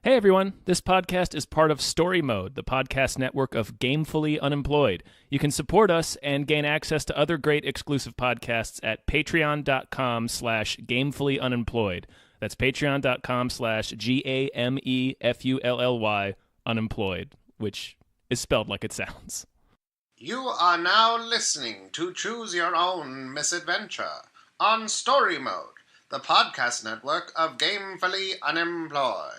Hey everyone, this podcast is part of Story Mode, the podcast network of Gamefully Unemployed. You can support us and gain access to other great exclusive podcasts at patreon.com/gamefullyunemployed. That's patreon.com/GAMEFULLY unemployed, which is spelled like it sounds. You are now listening to Choose Your Own Misadventure on Story Mode, the podcast network of Gamefully Unemployed.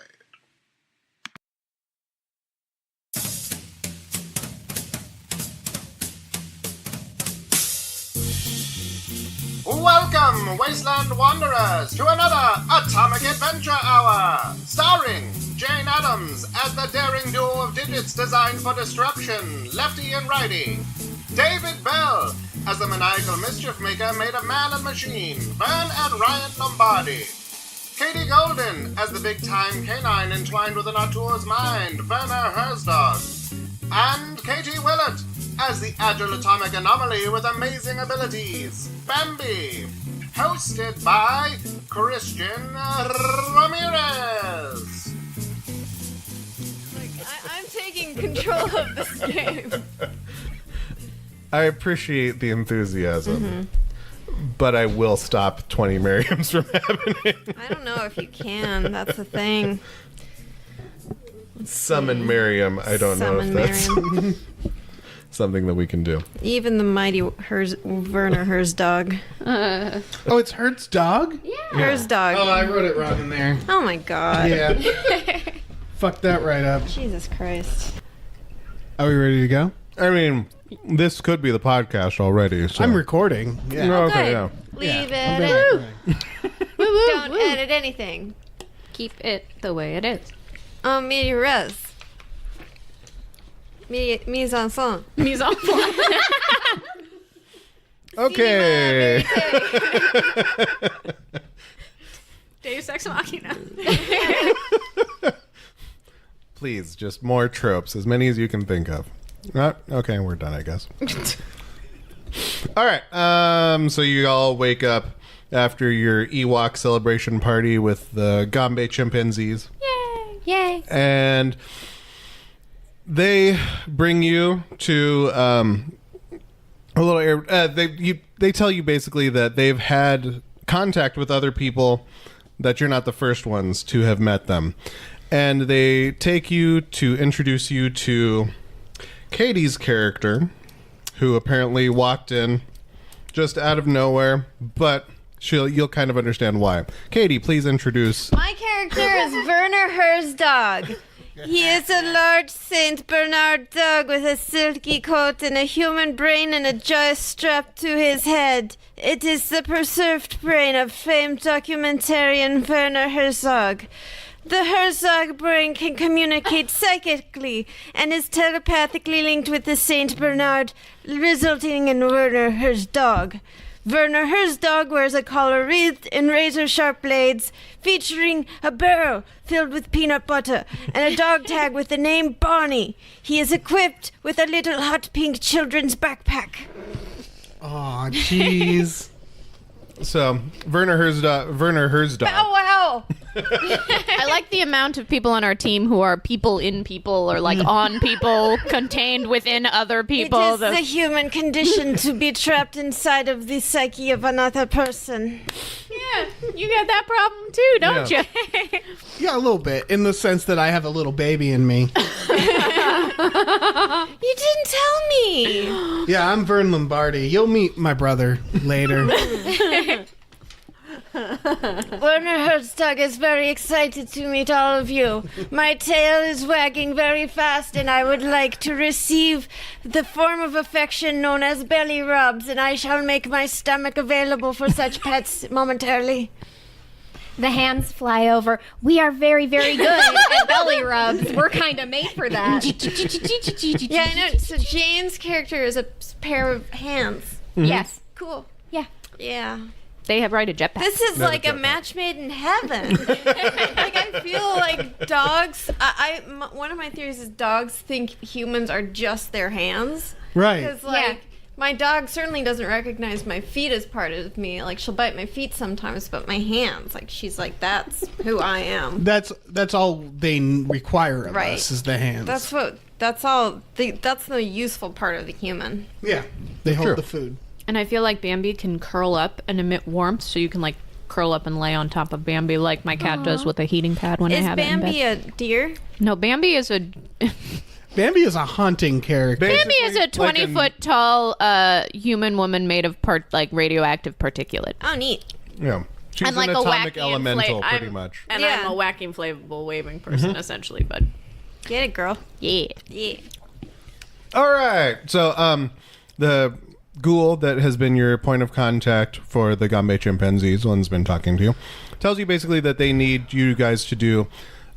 Welcome, Wasteland Wanderers, to another Atomic Adventure Hour, starring Jane Addams as the daring duo of digits designed for disruption, Lefty and Righty, David Bell as the maniacal mischief maker made of man and machine, Vern and Ryan Lombardi, Katie Goldin as the big-time canine entwined within Artur's mind, Werner Herzog, and Katie Willert as the agile atomic anomaly with amazing abilities, Bambi, hosted by Cristian Ramirez. I'm taking control of this game. I appreciate the enthusiasm, but I will stop 20 Merriams from happening. I don't know if you can. That's the thing. Summon Merriam. I don't know if that's something that we can do. Even the mighty Werner Herzog. Oh, it's Hertz dog? Yeah. Herzog. Oh, I wrote it wrong in there. Oh my god. Yeah. Fucked that right up. Jesus Christ. Are we ready to go? I mean, this could be the podcast already. So. I'm recording. Yeah. No, okay, Good. yeah. Leave I'm it ready. in. Don't edit anything. Keep it the way it is. Media res. Mise en scène. Mise en place. Okay. Deus Ex Machina. Please, just more tropes, as many as you can think of. Okay, we're done, I guess. All right. So you all wake up after your Ewok celebration party with the Gombe chimpanzees. Yay! Yay! And they bring you to a little area. They tell you basically that they've had contact with other people, that you're not the first ones to have met them. And they take you to introduce you to Katie's character, who apparently walked in just out of nowhere, but you'll kind of understand why. Katie, please introduce. My character is Werner Herzog. He is a large Saint Bernard dog with a silky coat and a human brain and a jaw strapped to his head. It is the preserved brain of famed documentarian Werner Herzog. The Herzog brain can communicate psychically and is telepathically linked with the Saint Bernard, resulting in Werner Herzog. Werner Herzog wears a collar wreathed in razor-sharp blades, featuring a barrel filled with peanut butter and a dog tag with the name Bonnie. He is equipped with a little hot pink children's backpack. Aw, jeez. So, Werner Herzog. Oh, wow! I like the amount of people on our team who are people in people or like on people contained within other people. It is the human condition to be trapped inside of the psyche of another person. Yeah, you got that problem too, don't you? Yeah, a little bit, in the sense that I have a little baby in me. You didn't tell me! Yeah, I'm Vern Lombardi. You'll meet my brother later. Werner Herzog is very excited to meet all of you. My tail is wagging very fast, and I would like to receive the form of affection known as belly rubs, and I shall make my stomach available for such pets momentarily. The hands fly over. We are very, very good at belly rubs. We're kind of made for that. Yeah, I know. So Jane's character is a pair of hands. Yes. Cool. Yeah. Yeah. They have ride a jetpack. This is like a match made in heaven. Like, I feel like dogs... one of my theories is dogs think humans are just their hands. Right. Because, like, My dog certainly doesn't recognize my feet as part of me. Like, she'll bite my feet sometimes, but my hands, like, she's like, that's who I am. That's all they require of Right. us is the hands. That's the useful part of the human. Yeah, they hold True. the food. And I feel like Bambi can curl up and emit warmth, so you can like curl up and lay on top of Bambi like my cat does with a heating pad when I Is have it in Bambi bed. a deer? No, Bambi is a Bambi is a haunting character. Bambi is a Basically, like 20-foot tall human woman made of radioactive particulate. Oh, neat. Yeah. She's I'm like an a atomic wacky elemental, infla- pretty I'm- much. And Yeah. I'm a wacky, inflatable, waving person, essentially. But Get it, girl. yeah. Yeah. All right. So, the ghoul that has been your point of contact for the Gombe chimpanzees, one's been talking to you, tells you basically that they need you guys to do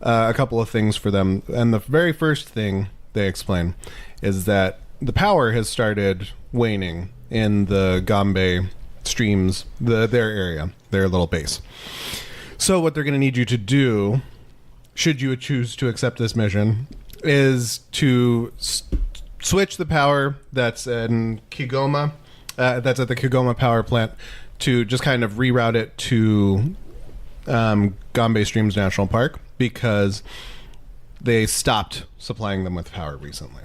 a couple of things for them. And the very first thing they explain is that the power has started waning in the Gombe streams, their area, their little base. So what they're going to need you to do, should you choose to accept this mission, is to switch the power that's in Kigoma, that's at the Kigoma power plant, to just kind of reroute it to Gombe Streams National Park, because they stopped supplying them with power recently.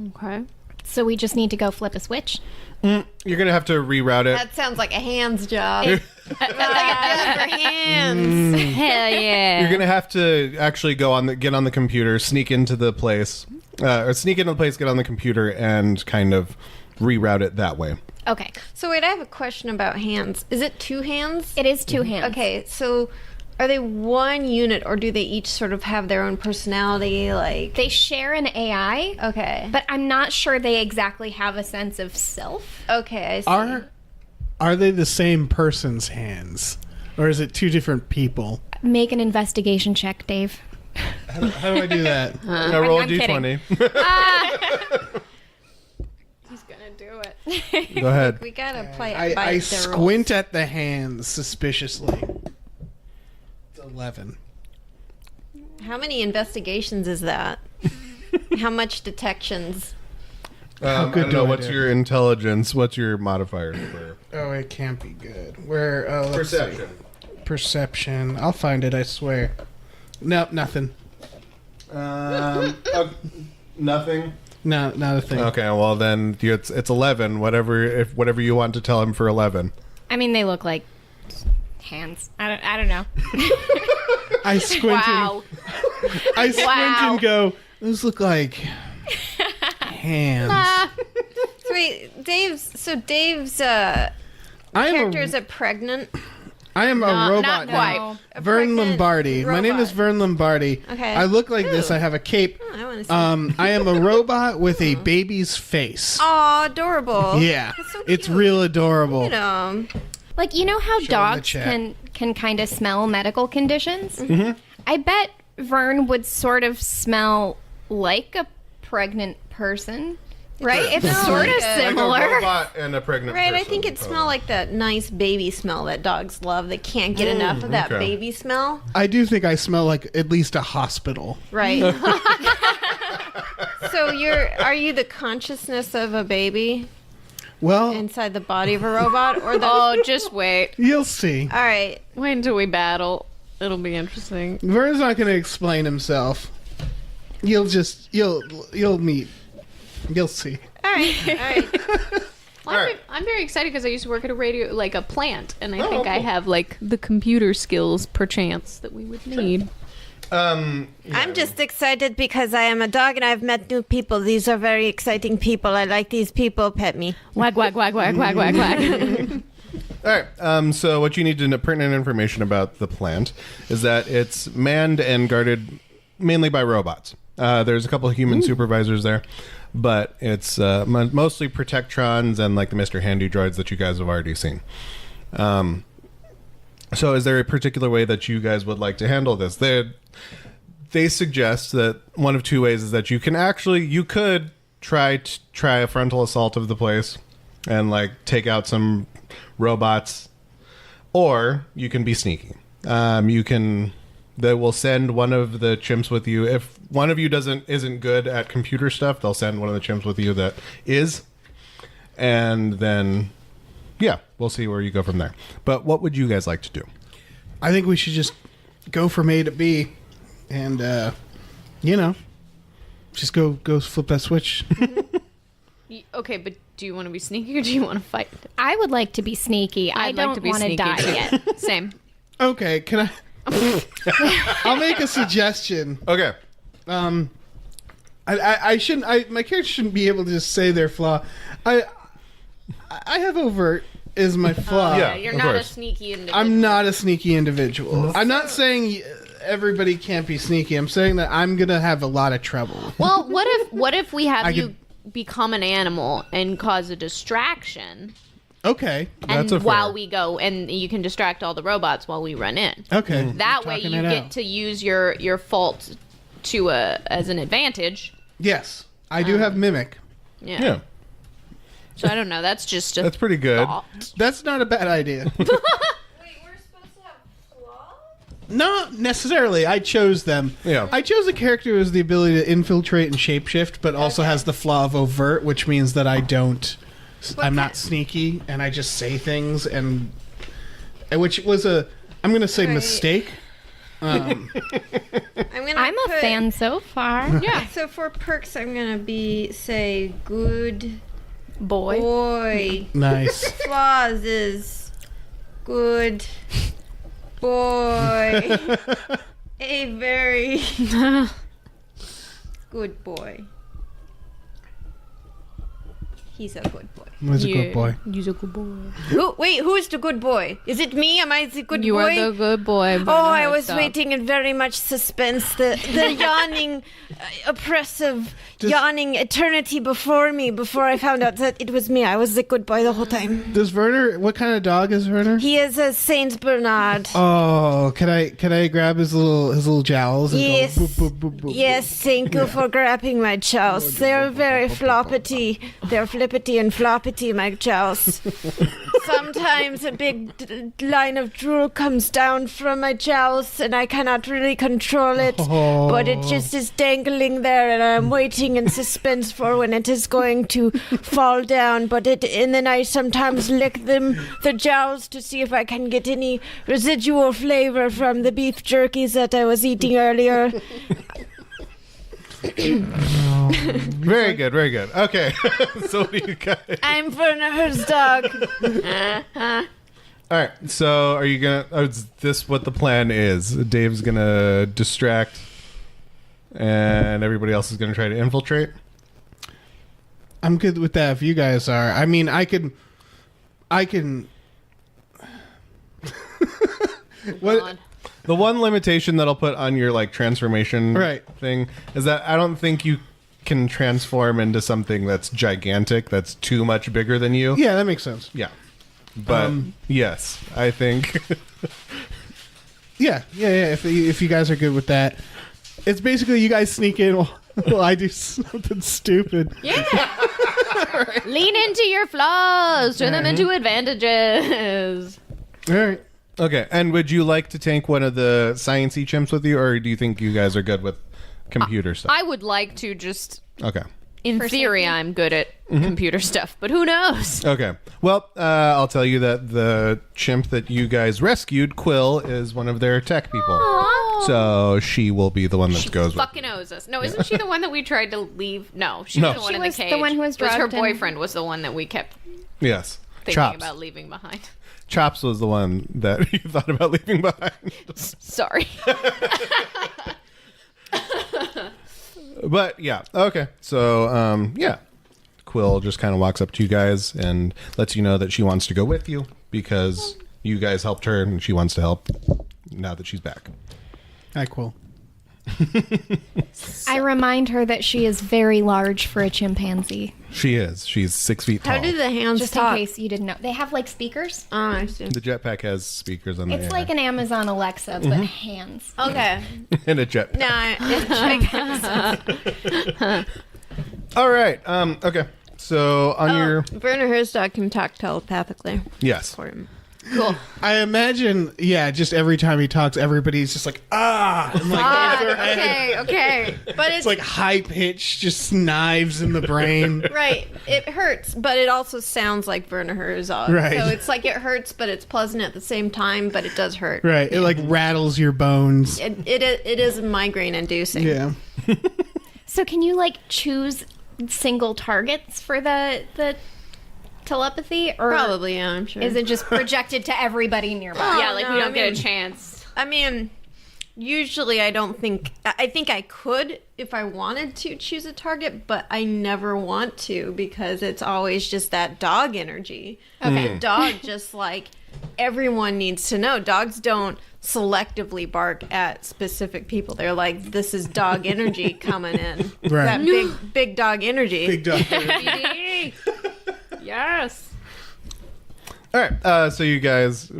Okay. So we just need to go flip a switch. You're going to have to reroute it. That sounds like a hands job. That's like a job for hands. Hell yeah. You're going to have to actually get on the computer, sneak into the place, get on the computer, and kind of reroute it that way. Okay. So wait, I have a question about hands. Is it two hands? It is two hands. Okay, so are they one unit, or do they each sort of have their own personality? Like, They share an AI, okay, but I'm not sure they exactly have a sense of self. okay, I see. Are they the same person's hands? Or is it two different people? Make an investigation check, Dave. How do I do that? Now roll a I'm kidding. d20. He's gonna do it. Go ahead. We gotta play it by I their squint at the hands suspiciously. It's 11. rules. How many investigations is that? How much detections? good I don't do know. I What's do? your intelligence? What's your modifier for Oh, it can't be good. Where? Let's see. perception? Perception. I'll find it, I swear. Nope, nothing. Nothing. No, not a thing. Okay, well then it's 11. Whatever you want to tell him for 11. I mean, they look like hands. I don't know. I squint Wow. and go, those look like hands. So wait, Dave's I am character is pregnant. I am a Not robot quite. now. A Vern pregnant Lombardi. My name is robot. Vern Lombardi. Okay. I look like this. Ooh. I have a cape. Oh, I want to see. I am a robot with a baby's face. Aw, adorable. Yeah, That's so it's cute. real adorable. You know, Like, you know how the dogs chat. can kind of smell medical conditions? Mm-hmm. I bet Vern would sort of smell like a pregnant person. Right? It's smells sort like of a- similar. Like a robot and a pregnant right? I person, think it smelled like that nice baby smell that dogs love. They can't get enough of that okay. baby smell. I do think I smell like at least a hospital. Right. So are you the consciousness of a baby Well, inside the body of a robot, or the? Oh, just wait. you'll see. All right. Wait until we battle. It'll be interesting. Vern's not going to explain himself. You'll meet. You'll see. All right. All right. I'm very excited because I used to work at a plant, and I think I have like the computer skills, perchance, that we would need. I'm just excited because I am a dog and I've met new people. These are very exciting people. I like these people. Pet me. Wag, wag, wag, wag, wag, wag, wag. All right. So what you need to know, pertinent information about the plant is that it's manned and guarded mainly by robots. There's a couple of human supervisors there, but it's mostly Protectrons and like the Mr. Handy droids that you guys have already seen. So is there a particular way that you guys would like to handle this? They suggest that one of two ways is that you could try a frontal assault of the place and like take out some robots, or you can be sneaky. They will send one of the chimps with you. If one of you isn't good at computer stuff, they'll send one of the chimps with you that is, And then, yeah, we'll see where you go from there. But what would you guys like to do? I think we should just go from A to B, and just go flip that switch. Okay, but do you want to be sneaky or do you want to fight? I would like to be sneaky. I I'd like don't to be want to sneaky die too. yet. Same. Okay, can I? I'll make a suggestion. Okay. I shouldn't. My character shouldn't be able to just say their flaw. I have overt is my flaw. Yeah, You're of not course. a sneaky individual. I'm not a sneaky individual. I'm not saying everybody can't be sneaky. I'm saying that I'm gonna have a lot of trouble. Well, what if we have I you could- become an animal and cause a distraction? Okay. That's a And while fair. we go, and you can distract all the robots while we run in. Okay. That way, Talking you it get out. to use your fault to as an advantage. Yes, I do have mimic. Yeah. Yeah. So I don't know. That's just a That's pretty good. thought. That's not a bad idea. Wait, we're supposed to have flaws? Not necessarily. I chose them. Yeah. I chose a character who has the ability to infiltrate and shapeshift, but also has the flaw of overt, which means that I don't. I'm not sneaky, and I just say things, and which was I'm going to say Right. mistake. I'm I'm a fan so far. Yeah. So for perks, I'm gonna say good Boy. boy. Nice. Flaws is good boy. A very good boy. He's a good boy. Was a good boy. He's a good boy. Who's the good boy? Is it me? Am I the good You boy? are the good boy. Oh, I was waiting in very much suspense. The yawning, oppressive, yawning eternity before me before I found out that it was me. I was the good boy the whole time. Does Werner? What kind of dog is Werner? He is a Saint Bernard. Oh, can I grab his little jowls? And Yes. Go, boop, boop, boop, boop. Yes, thank you for grabbing my chows. They're very floppity. They're flippity and floppity, my chows. Sometimes a big line of drool comes down from my jows and I cannot really control it, but it just is dangling there and I'm waiting in suspense for when it is going to fall down. And then I sometimes lick the jows to see if I can get any residual flavor from the beef jerkies that I was eating earlier. Very good, very good. Okay. So what do you guys? I'm Werner's dog. All right. So are you gonna? Is this what the plan is? Dave's gonna distract, and everybody else is gonna try to infiltrate. I'm good with that if you guys are. I mean, I can. What? God. The one limitation that I'll put on your like transformation Right. thing is that I don't think you can transform into something that's gigantic, that's too much bigger than you. Yeah, that makes sense. Yeah. But yes, I think. Yeah. If you guys are good with that, it's basically you guys sneak in while I do something stupid. Yeah. Lean into your flaws. Turn them into advantages. All right. Okay, and would you like to tank one of the science-y chimps with you, or do you think you guys are good with computer stuff? I would like to just, Okay. in theory, I'm good at computer stuff, but who knows? Okay. Well, I'll tell you that the chimp that you guys rescued, Quill, is one of their tech people. So she will be the one that goes with. Fucking owes us. No, isn't she the one that we tried to leave? No, she No. was the one She in was the the cage. one who was It her drugged and- boyfriend was the one that we kept Yes. thinking Chops. about leaving behind. Chops was the one that you thought about leaving behind. Sorry. But yeah, okay. So yeah, Quill just kind of walks up to you guys and lets you know that she wants to go with you because you guys helped her and she wants to help now that she's back. Hi, Quill. I remind her that she is very large for a chimpanzee. She is. She's 6 feet tall. How do the hands Just talk? in case you didn't know. They have like speakers. Oh, I see. The jetpack has speakers on It's the like an Amazon Alexa, but hands. Okay. and a jetpack. No, I All right. Okay. So on your Werner Herzog can talk telepathically yes. for him. Cool. I imagine, just every time he talks, everybody's just like, and like over their head. Okay. But It's like high pitched, just knives in the brain. right. It hurts, but it also sounds like Werner Herzog. Right. So it's like it hurts, but it's pleasant at the same time, but it does hurt. Right. It like rattles your bones. It is migraine inducing. Yeah. So can you like choose single targets for the telepathy, or Probably, yeah, I'm sure. is it just projected to everybody nearby? Yeah, like no, we don't I get mean- a chance. I mean, usually I think I could if I wanted to choose a target, but I never want to because it's always just that dog energy. Okay. Dog just like everyone needs to know. Dogs don't selectively bark at specific people. They're like, this is dog energy coming in. Right. That big dog energy. Big dog. Yes. All right, so you guys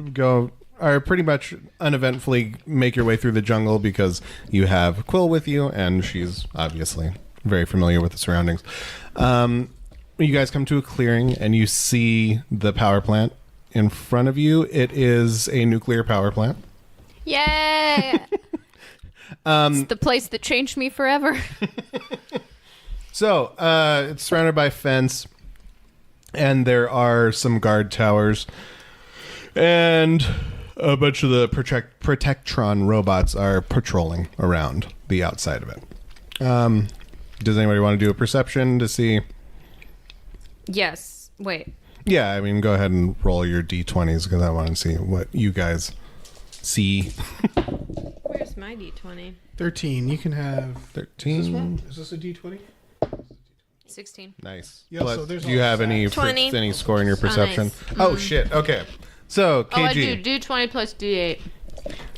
are pretty much uneventfully make your way through the jungle because you have Quill with you, and she's obviously very familiar with the surroundings. You guys come to a clearing, and you see the power plant in front of you. It is a nuclear power plant. Yay! It's the place that changed me forever. So it's surrounded by a fence, and there are some guard towers, and a bunch of the Protectron robots are patrolling around the outside of it. Does anybody want to do a perception to see? Yes. Wait. Yeah, I mean, go ahead and roll your d20s because I want to see what you guys see. Where's my D20? 13. You can have 13. Is this a D20? 16. Nice. Yeah, Plus, so there's do you all have any 20. any score in your perception? nice. Oh shit. Okay. So KG. Oh, I do 20 plus D8.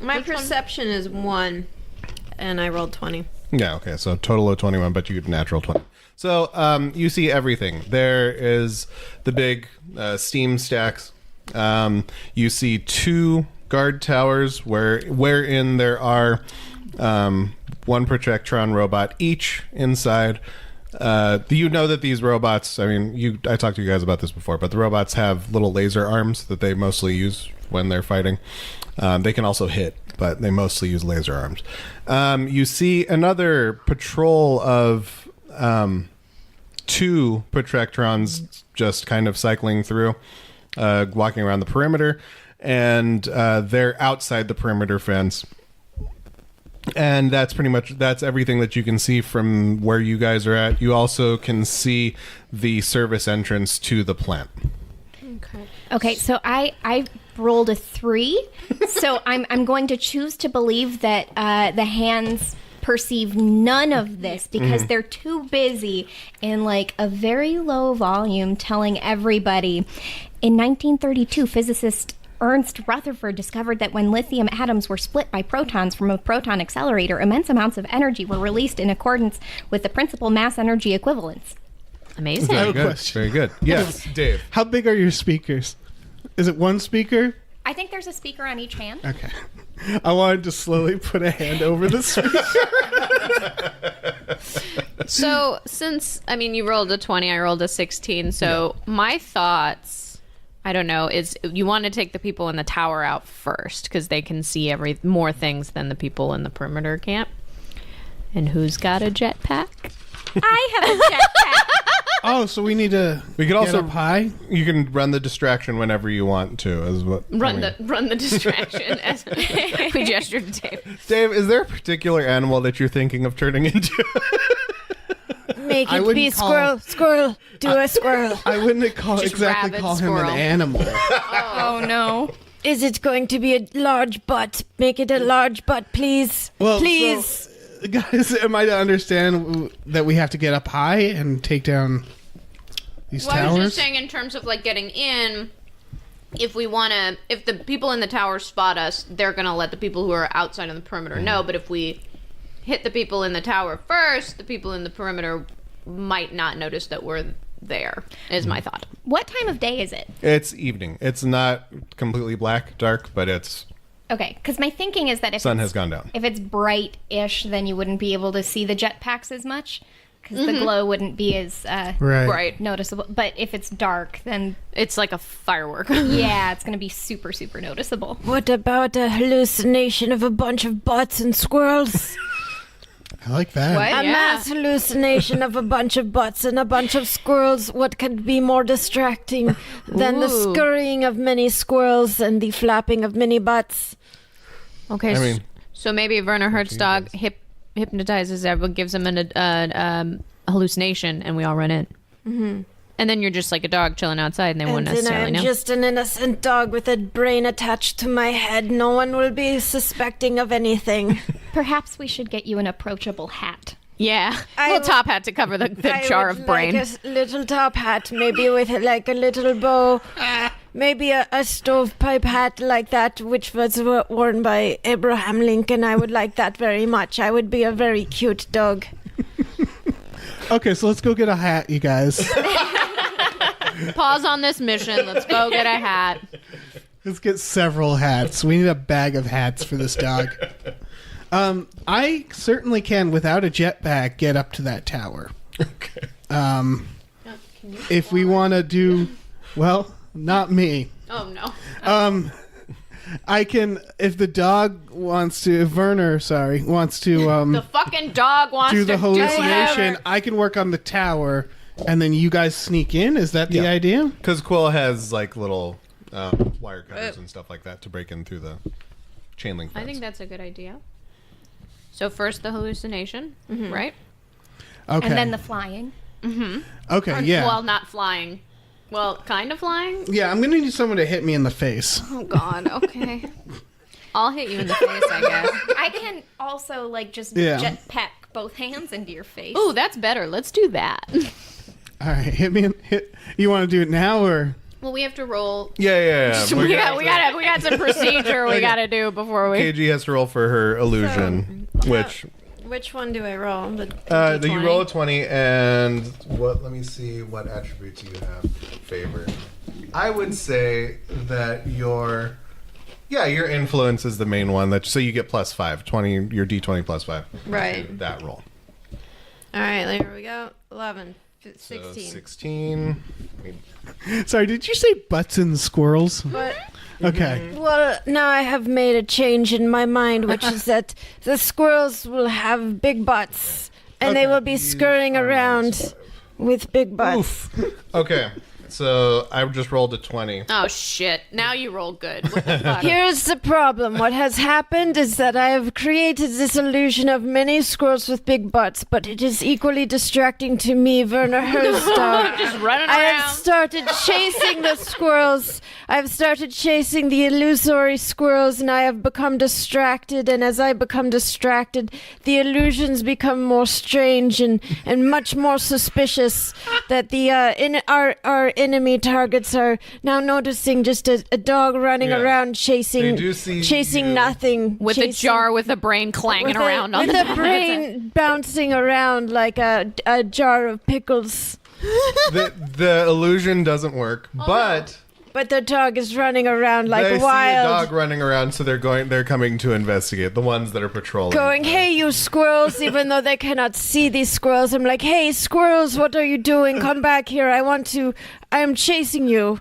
My perception is 1, and I rolled 20. Yeah, okay. So total of 21, but you get natural 20. So you see everything. There is the big steam stacks. You see 2 guard towers wherein there are 1 Protectron robot each inside. You know that these robots, I mean, I talked to you guys about this before, but the robots have little laser arms that they mostly use when they're fighting. They can also hit, but they mostly use laser arms. You see another patrol of 2 Protectrons just kind of cycling through, walking around the perimeter, and they're outside the perimeter fence. And that's everything that you can see from where you guys are at. You also can see the service entrance to the plant. Okay, so I rolled a 3, so I'm going to choose to believe that the hands perceive none of this because they're too busy in like a very low volume telling everybody. In 1932, physicist Ernst Rutherford discovered that when lithium atoms were split by protons from a proton accelerator, immense amounts of energy were released in accordance with the principal mass energy equivalence. Amazing. Very have a good. question. Very good. Yes, Dave. How big are your speakers? Is it 1 speaker? I think there's a speaker on each hand. Okay. I wanted to slowly put a hand over the speaker. So, since, I mean, you rolled a 20, I rolled a 16, so my thoughts, I don't know, is you want to take the people in the tower out first, because they can see more things than the people in the perimeter camp. And who's got a jetpack? I have a jetpack. Oh, so we need to We could also get up high? You can run the distraction whenever you want to. Is what Run the distraction. As we gestured to Dave. Dave, is there a particular animal that you're thinking of turning into? Make I it wouldn't be call- squirrel. Do a squirrel. I wouldn't call Just exactly rabid call him squirrel. an animal. Oh no. Is it going to be a large butt? Make it a large butt, please. Well, please. so, guys, am I to understand that we have to get up high and take down these Well, I towers? was just saying in terms of like getting in, if the people in the tower spot us, they're going to let the people who are outside on the perimeter know. But if we hit the people in the tower first, the people in the perimeter might not notice that we're there, is my thought. What time of day is it? It's evening. It's not completely dark, but it's Okay, because my thinking is that if sun has gone down. if it's bright-ish, then you wouldn't be able to see the jetpacks as much. because the glow wouldn't be as Right. noticeable. But if it's dark, then It's like a firework. yeah, it's going to be super, super noticeable. What about a hallucination of a bunch of butts and squirrels? I like that. What? A Yeah. mass hallucination of a bunch of butts and a bunch of squirrels. What could be more distracting than the Ooh. scurrying of many squirrels and the flapping of many butts? Okay, I mean- so maybe Werner Herzog hypnotizes everyone, gives him an hallucination, and we all run in. Mm-hmm. And then you're just like a dog chilling outside, and they won't And then I necessarily am know. just an innocent dog with a brain attached to my head. No one will be suspecting of anything. Perhaps we should get you an approachable hat. Yeah, I little would- top hat to cover the I jar would of brain. Like a little top hat, maybe with like a little bow. Maybe a stovepipe hat like that, which was worn by Abraham Lincoln. I would like that very much. I would be a very cute dog. Okay, so let's go get a hat, you guys. Pause on this mission. Let's go get a hat. Let's get several hats. We need a bag of hats for this dog. I certainly can, without a jetpack, get up to that tower. Okay. If we want to do, well, not me. Oh no. I can, if the dog wants to, if Werner, wants to The fucking dog wants do to the hallucination, whatever. I can work on the tower, and then you guys sneak in. Is that the Yeah. idea? Because Quill has like little wire cutters and stuff like that to break in through the chain link fence. I think that's a good idea. So first the hallucination, right? Okay. And then the flying. okay, Or- yeah. Well, not flying. Well, kind of flying. Yeah, I'm going to need someone to hit me in the face. Oh God. Okay. I'll hit you in the face, I guess. I can also like just Yeah. jetpack both hands into your face. Ooh, that's better. Let's do that. All right, hit me. You want to do it now or? Well, we have to roll. Yeah. We got some procedure we got to do before we. KG has to roll for her illusion, Which one do I roll? The you roll a 20, and what? Let me see what attributes you have favored. I would say that your influence is the main one. So you get +5, 20, your D20 +5. Right. To that roll. All right, there we go. 11, So 16. 16. Sorry, did you say butts and squirrels? But Okay. well, now I have made a change in my mind, which is that the squirrels will have big butts, and they will be scurrying around with big butts. Oof. Okay. So I just rolled a 20. Oh shit! Now you roll good. What the fuck? Here's the problem. What has happened is that I have created this illusion of many squirrels with big butts, but it is equally distracting to me, Werner Herzog. Just running I around. have started chasing the squirrels. I've started chasing the illusory squirrels, and I have become distracted. And as I become distracted, the illusions become more strange and much more suspicious. That the our enemy targets are now noticing just a dog running Yeah. around chasing They do see you. nothing with a chasing- jar with a brain clanging around on with the a brain bouncing around like a jar of pickles. The illusion doesn't work, but But the dog is running around like they wild. see a dog running around, so they're coming to investigate. The ones that are patrolling. Going, hey, you squirrels, even though they cannot see these squirrels. I'm like, hey, squirrels, what are you doing? Come back here. I am chasing you.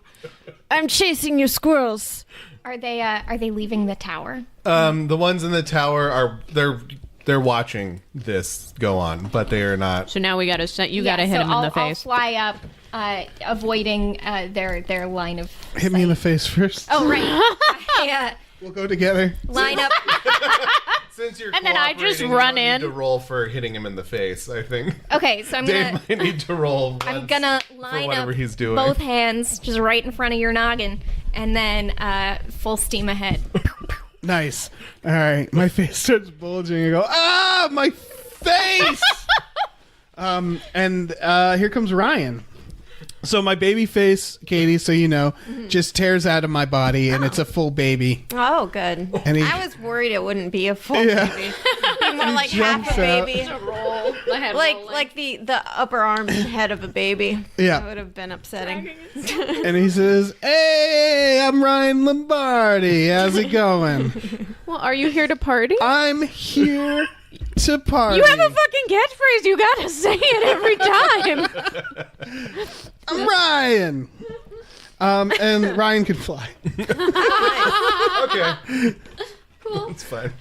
I'm chasing you, squirrels. Are they leaving the tower? The ones in the tower are they're watching this go on, but they are not. So now we got to you got to Yeah, hit so him in the I'll face. fly up, avoiding their line of. Hit me in the face first. Oh right. Yeah. We'll go together. Line up. Since you're And then I just cooperating, you run don't need in. to roll for hitting him in the face. I think Okay, so I'm Dave gonna. might need to roll. I'm once gonna for line whatever up he's doing. both hands just right in front of your noggin, and then full steam ahead. Nice. All right. My face starts bulging. I go, ah, my face. And here comes Ryan. So my baby face, Katie, so you know, just tears out of my body, and it's a full baby. Oh, good. And he I was worried it wouldn't be a full Yeah. baby. Be more like half jumps a out. baby. Roll. The head rolling. Like the upper arm and head of a baby. Yeah. That would have been upsetting. and he says, "Hey, I'm Ryan Lombardi. How's it going? Well, are you here to party? I'm here to party. You have a fucking catchphrase. You gotta say it every time. I'm Ryan. And Ryan can fly. Okay. Cool. It's fine.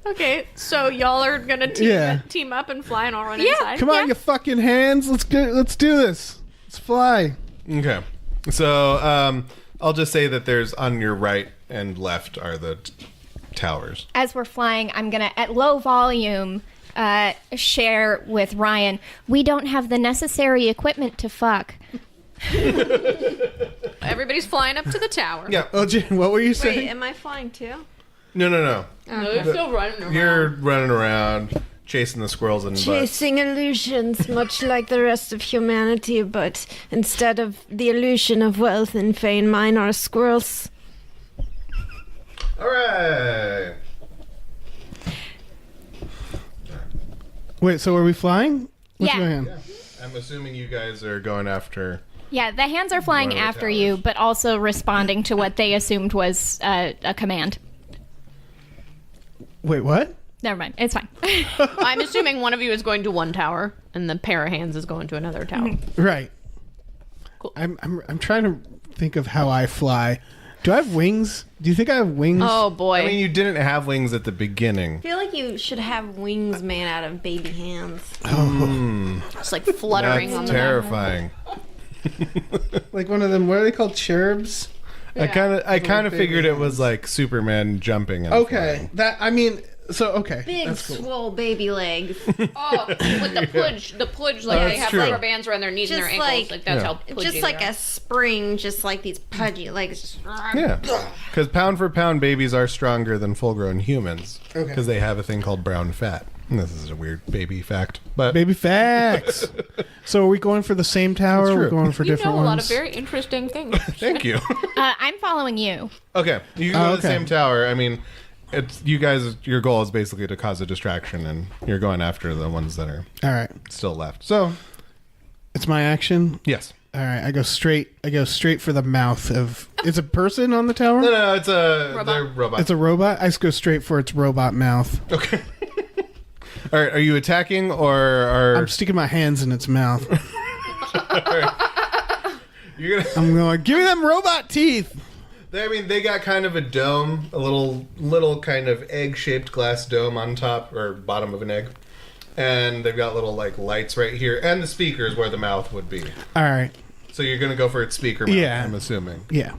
Okay, so y'all are gonna team up and fly, and I'll run inside. Come on, you fucking hands. Let's do this. Let's fly. Okay. So I'll just say that there's on your right and left are the towers. As we're flying, I'm gonna, at low volume, share with Ryan. We don't have the necessary equipment to fuck. Everybody's flying up to the tower. Yeah. Oh, Jen, what were you saying? Wait, am I flying too? No. No, you're still running around. You're running around, chasing the squirrels and Chasing illusions, much like the rest of humanity, but instead of the illusion of wealth and fame, mine are squirrels. All right. Wait, so are we flying? What's Yeah. going on? I'm assuming you guys are going after. Yeah, the hands are flying One of the after towers. you, but also responding to what they assumed was a command. Wait, what? Never mind. It's fine. I'm assuming one of you is going to one tower, and the pair of hands is going to another tower. Right. Cool. I'm trying to think of how I fly. Do I have wings? Do you think I have wings? Oh boy. I mean, you didn't have wings at the beginning. I feel like you should have wings made out of baby hands. It's like fluttering on That's the terrifying. Like one of them. What are they called? Cherubs. I kind of figured it was like Superman jumping. And Okay. flying. That I mean. So okay. Big, That's cool. swole baby legs. Oh, with the pludge, like they That's have true. rubber bands around their knees and their Just ankles. like- Like that's Yeah. how pudgy Just like they are. a spring, just like these pudgy legs. Just, Yeah, because pound for pound, babies are stronger than full-grown humans. Okay. Because they have a thing called brown fat. And this is a weird baby fact, but Baby facts. So are we going for the same tower? That's Or are we true. going for You different know a ones? lot of very interesting things. thank you. I'm following you. Okay, you can go to the okay. same tower. I mean, it's you guys. Your goal is basically to cause a distraction, and you're going after the ones that are All right. still left. So It's my action. yes, All right. I go straight for the mouth of. It's a person on the tower. no, it's a Robot. they're robot. It's a robot. I just go straight for its robot mouth. Okay. All right, are you attacking or are I'm sticking my hands in its mouth. you're gonna? I'm going. Give me them robot teeth. I mean, they got kind of a dome, a little kind of egg-shaped glass dome on top or bottom of an egg, and they've got little like lights right here, and the speakers where the mouth would be. All right. So you're gonna go for its speaker mouth, Yeah. I'm assuming. Yeah.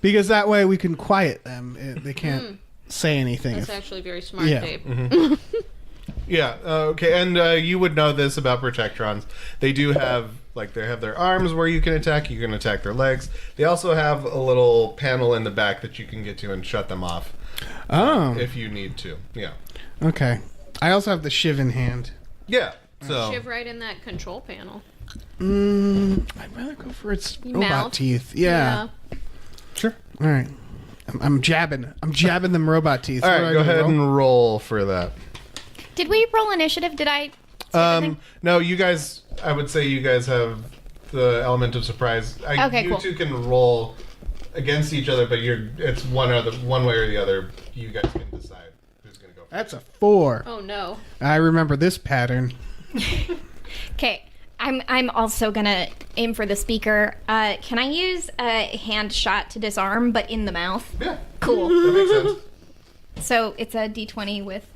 Because that way we can quiet them. They can't say anything. That's if- actually very smart, Yeah. Dave. Yeah. Okay. And you would know this about Protectrons. They do have they have their arms where you can attack. You can attack their legs. They also have a little panel in the back that you can get to and shut them off Oh. if you need to. Yeah. Okay. I also have the shiv in hand. Yeah. So Shiv right in that control panel. I'd rather go for its robot Mouth. teeth. Yeah. sure. All right. I'm jabbing. I'm jabbing them robot teeth. All What do right. I Go do, ahead roll? and roll for that. Did we roll initiative? Did I? No, you guys. I would say you guys have the element of surprise. Okay, you cool. two can roll against each other, but it's one way or the other. You guys can decide who's going to go. That's a 4. Oh no. I remember this pattern. Okay. I'm also gonna aim for the speaker. Can I use a hand shot to disarm, but in the mouth? Yeah, Cool. that makes sense. So it's a D20 with.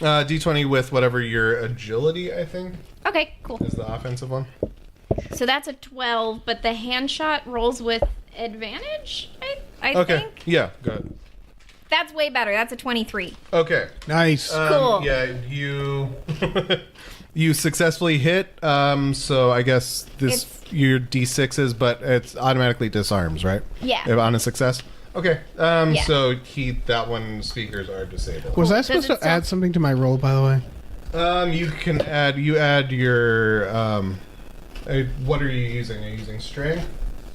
D20 with whatever your agility, I think, Okay, cool. is the offensive one. So that's a 12, but the hand shot rolls with advantage. I Okay. think Yeah, good. that's way better. That's a 23. Okay. Nice. Cool. Yeah, you you successfully hit. So I guess It's- your D6s, but it's automatically disarms, right? Yeah. If on a success. Okay. Yeah. So that one speakers are disabled. Was I Does supposed it to add something to my roll, by the way? You can add. You add your. What are you using? Are you using strength?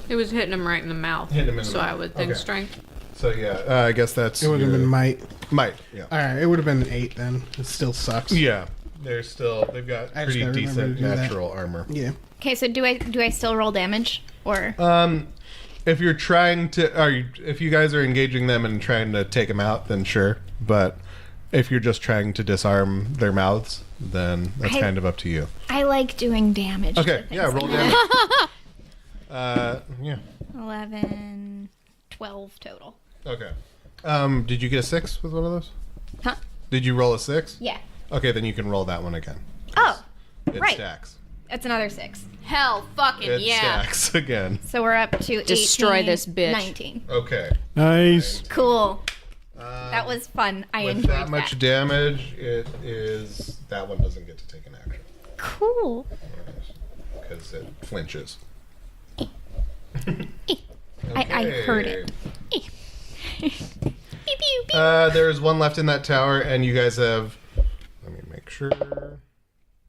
It was hitting him right in the mouth. Hitting him in the so mouth. I would think Okay. strength. So yeah, I guess that's. It would have your- been might. might. Yeah. All right, it would have been an 8 then. It still sucks. Yeah. They've got I just pretty gotta remember decent to do that. natural armor. Yeah. Okay, so do I still roll damage or? If you're trying to, if you guys are engaging them and trying to take them out, then sure. But if you're just trying to disarm their mouths, then that's kind of up to you. I like doing damage. Okay, yeah, roll damage. Yeah. 11, 12 total. Okay. Did you get a 6 with one of those? Huh? Did you roll a 6? Yeah. Okay, then you can roll that one again. Oh, It right. stacks. That's another 6. Hell fucking It yeah. stacks again. So we're up to Destroy 18, this bitch. 19. Okay. Nice. Cool. That was fun. I With enjoyed that much damage, it is... That one doesn't get to take an action. Cool. Because it flinches. I heard it. Pew, pew, pew. There's one left in that tower, and you guys have... Let me make sure...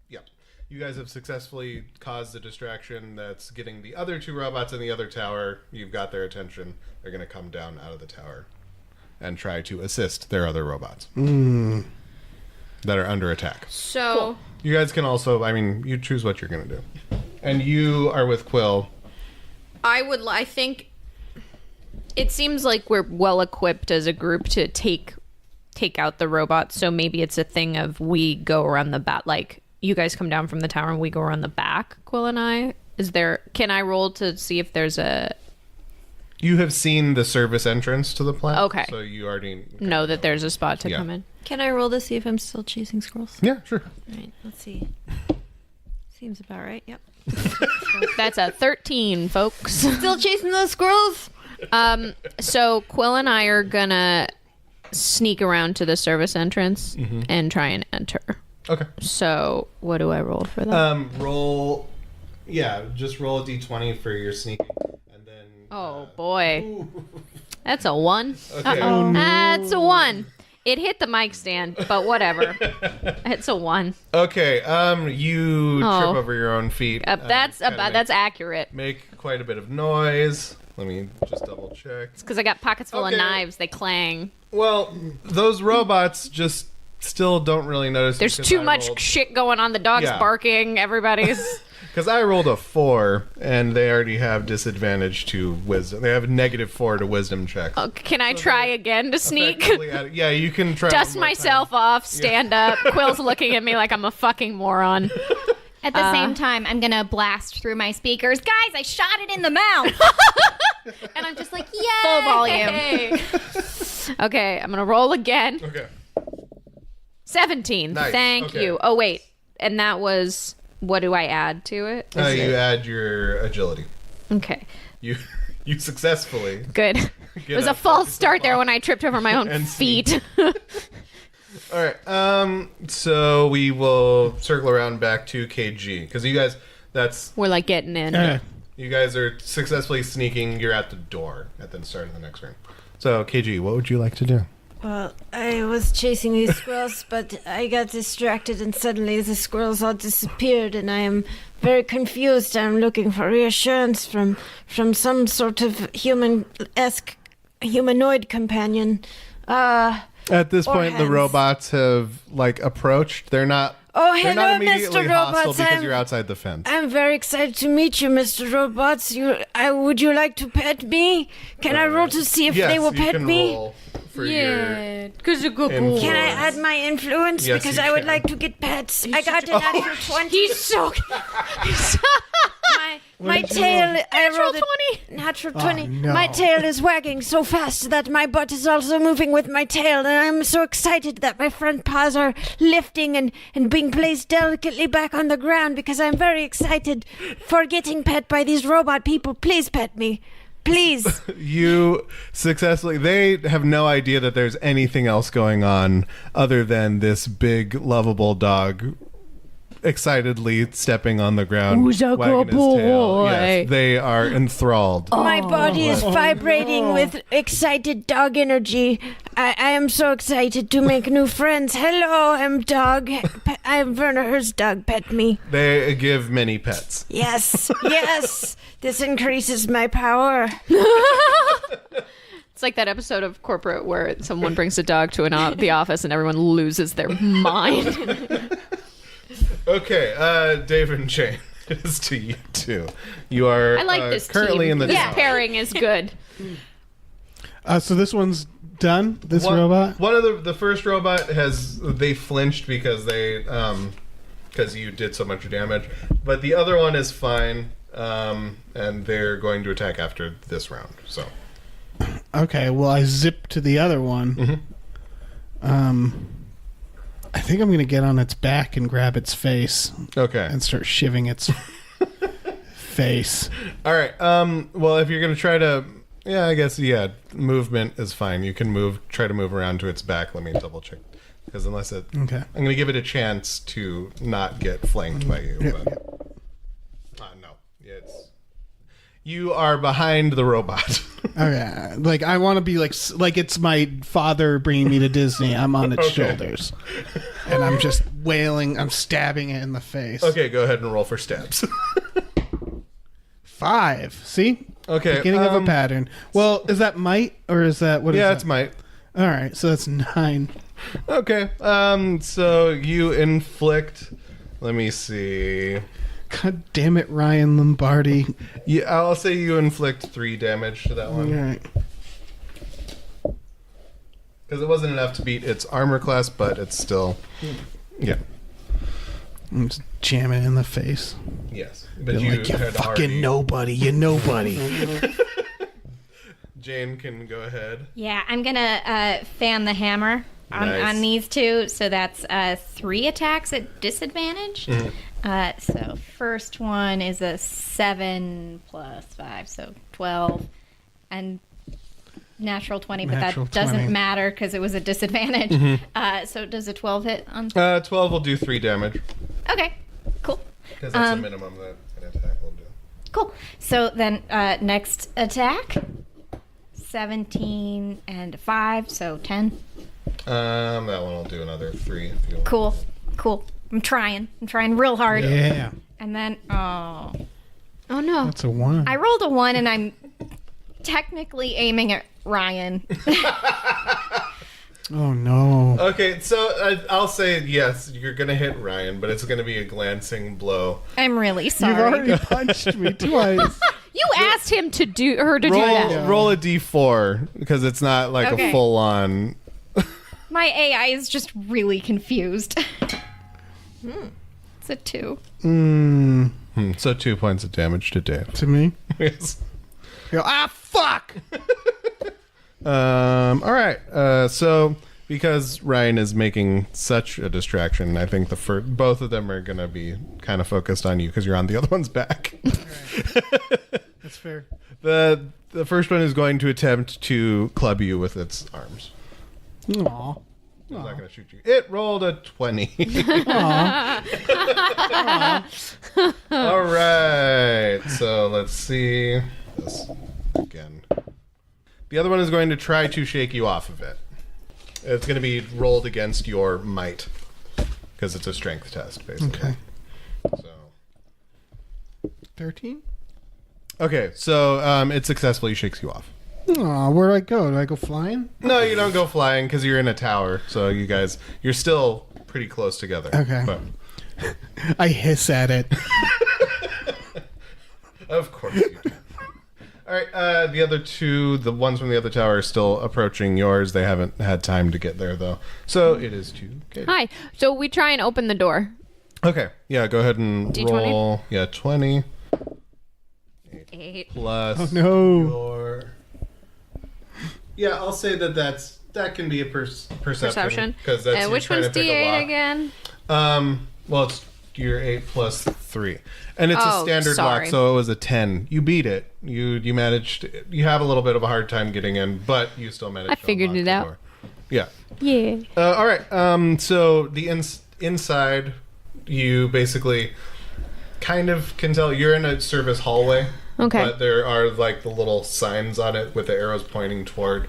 Yep. You guys have successfully caused a distraction that's getting the other 2 robots in the other tower. You've got their attention. They're going to come down out of the tower and try to assist their other robots that are under attack. So You guys can also... I mean, you choose what you're going to do. And you are with Quill. I think it seems like we're well equipped as a group to take out the robots. So maybe it's a thing of we go around the back. Like you guys come down from the tower and we go around the back. Quill and I. Can I roll to see if there's a? You have seen the service entrance to the plant. Okay. So you already Know that there's a spot to Yeah. come in. Can I roll to see if I'm still chasing squirrels? Yeah, sure. All right, let's see. Seems about right. Yep. That's a 13, folks. Still chasing those squirrels? So Quill and I are gonna sneak around to the service entrance and try and enter. Okay. So what do I roll for that? Roll. Yeah, just roll a d20 for your sneaking, and then. Oh boy, that's a 1. Okay. That's a 1. It hit the mic stand, but whatever. It's a 1. Okay. You Oh. trip over your own feet. That's accurate. Make quite a bit of noise. Let me just double check. Because I got pockets full Okay. of knives. They clang. Well, those robots just still don't really notice. There's too much shit going on. The dog's Yeah. barking. Everybody's. Because I rolled a 4, and they already have disadvantage to wisdom. They have a -4 to wisdom checks. Oh, can I try again to sneak? Yeah, you can try. Dust one more myself off, stand up. Quill's looking at me like I'm a fucking moron. At the same time, I'm going to blast through my speakers. Guys, I shot it in the mouth. And I'm just like, yay. Full volume. Okay, I'm going to roll again. Time. Okay. 17. Nice, Thank okay. you. Oh, wait. And that was... What do I add to it? You add your agility. Okay. You successfully. Good. It was a false start there when I tripped over my own And feet. All right. So we will circle around back to KG because you guys. We're like getting in. You guys are successfully sneaking. You're at the door at the start of the next round. So KG, what would you like to do? Well, I was chasing these squirrels, but I got distracted and suddenly the squirrels all disappeared and I am very confused. I'm looking for reassurance from some sort of humanoid companion. At this Or point, the hands. robots have approached. They're not. Oh, They're not hello, immediately Mr. hostile Robots. because you're outside the fence. I'm very excited to meet you, Mr. Robots. Would you like to pet me? Can I roll to see if yes, they will you pet can me? roll for your because you're good. influence. Can I add my influence? Yes, Because you I would can. like to get pets. I got a natural 20. He's so... My tail, I rolled Natural a natural 20. no. My tail is wagging so fast that my butt is also moving with my tail, and I'm so excited that my front paws are lifting and being placed delicately back on the ground because I'm very excited for getting pet by these robot people. Please pet me. Please. You successfully. They have no idea that there's anything else going on other than this big, lovable dog excitedly stepping on the ground, Who's a wagging good his tail. boy? Yes, they are enthralled. My body is vibrating with excited dog energy. I am so excited to make new friends. Hello, I'm dog. I'm Werner Herzog. Pet me. They give many pets. Yes, yes. This increases my power. It's like that episode of Corporate where someone brings a dog to the office and everyone loses their mind. Okay, David and Shane, it is to you too. You are I like this currently team. in the This tower. pairing is good. So this one's done. This robot. One of the first robot they flinched because because you did so much damage, but the other one is fine, and they're going to attack after this round. So. Okay. Well, I zip to the other one. Mm-hmm. I think I'm gonna get on its back and grab its face. Okay. And start shivving its face. All right. Well, if you're gonna try to, I guess movement is fine. You can try to move around to its back. Let me double check, because okay, I'm gonna give it a chance to not get flanked by you. But, no, you are behind the robot. Okay, like I want to be like it's my father bringing me to Disney. I'm on its shoulders, and I'm just wailing. I'm stabbing it in the face. Okay, go ahead and roll for stabs. 5. See? Okay, beginning of a pattern. Well, is that might or is that what? Yeah, it's might. All right, so that's 9. Okay. So you inflict. Let me see. God damn it, Ryan Lombardi. Yeah, I'll say you inflict 3 damage to that one. All right. Because it wasn't enough to beat its armor class, but it's still... Yeah. I'm just jamming it in the face. Yes. But You're like, you fucking nobody. You're nobody. Jane can go ahead. Yeah, I'm going to fan the hammer on these two. So that's 3 attacks at disadvantage. Mm-hmm. So first one is a 7 plus 5, so 12. And natural 20, but Natural that doesn't 20. matter because it was a disadvantage. Mm-hmm. So does a 12 hit on? 12 will do 3 damage. Okay, cool. Because that's the minimum that an attack will do. Cool. So then next attack, 17 and 5, so 10. That one will do another 3 if you want. Cool. I'm trying real hard. Yeah. And then, oh no. That's a 1. I rolled a 1 and I'm technically aiming at Ryan. Oh, no. Okay, so I'll say yes, you're going to hit Ryan, but it's going to be a glancing blow. I'm really You've sorry. already punched me twice. You asked him to do do that. Roll a d4, because it's not like a Okay. full-on... My AI is just really confused. It's a 2. So 2 points of damage to Dave. To me? Yes. You go, fuck! All right. So because Ryan is making such a distraction, I think both of them are going to be kind of focused on you because you're on the other one's back. That's fair. The first one is going to attempt to club you with its arms. Aw. It's not going to shoot you. It rolled a 20. All right. So let's see this again. The other one is going to try to shake you off of it. It's going to be rolled against your might because it's a strength test, basically. Okay. So 13? Okay, so it successfully shakes you off. Aw, where do I go? Do I go flying? No, you don't go flying because you're in a tower. So you're still pretty close together. Okay. But, I hiss at it. of course you do. All right, the other two, the ones from the other tower, are still approaching yours. They haven't had time to get there, though. So it is 2. Hi. So we try and open the door. Okay, yeah, go ahead and D20? roll. Yeah, 20. 8. Plus no. your... Yeah, I'll say that can be a perception. Because that's And you which trying one's to pick a lock. D8 again? Well, it's your 8 plus 3. And it's a Oh, standard sorry. lock, so it was a 10. You beat it. You managed... You have a little bit of a hard time getting in, but you still managed I to figured unlock it the out. door. Yeah. Yeah. All right. So the inside, you basically kind of can tell you're in a service hallway. Okay. But there are like the little signs on it with the arrows pointing toward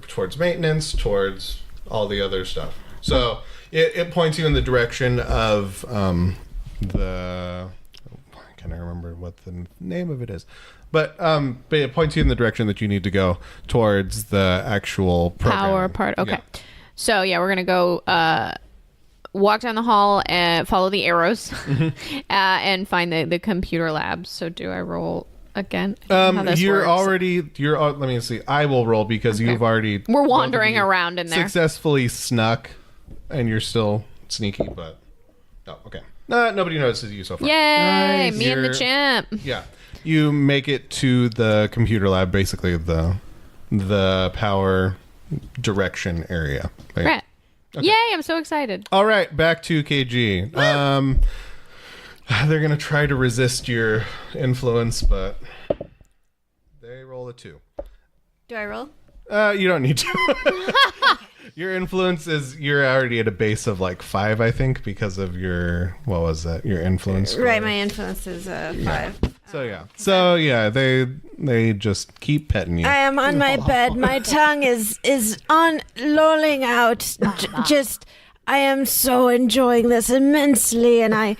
towards maintenance, towards all the other stuff. So it points you in the direction of the... I can't remember what the name of it is. But it points you in the direction that you need to go towards the actual program. Power part. Okay. Yeah. So yeah, we're gonna go walk down the hall and follow the arrows and find the computer lab. So do I roll again? How this You're works? let me see. I will roll because you've already. We're wandering around in there. Successfully snuck, and you're still sneaky, but. Oh, okay. Nobody notices you so far. Yay! Nice. Me and the You're- champ. Yeah. You make it to the computer lab, basically the power direction area. Right. Yay! I'm so excited. All right, back to KG. They're gonna try to resist your influence, but they roll a 2. Do I roll? You don't need to. Your influence you're already at a base of like 5, I think, because of your what was that? Your influence score. Right, my influence is 5. So yeah, they just keep petting you. I am on my bed. My tongue is on lolling out. I am so enjoying this immensely, and I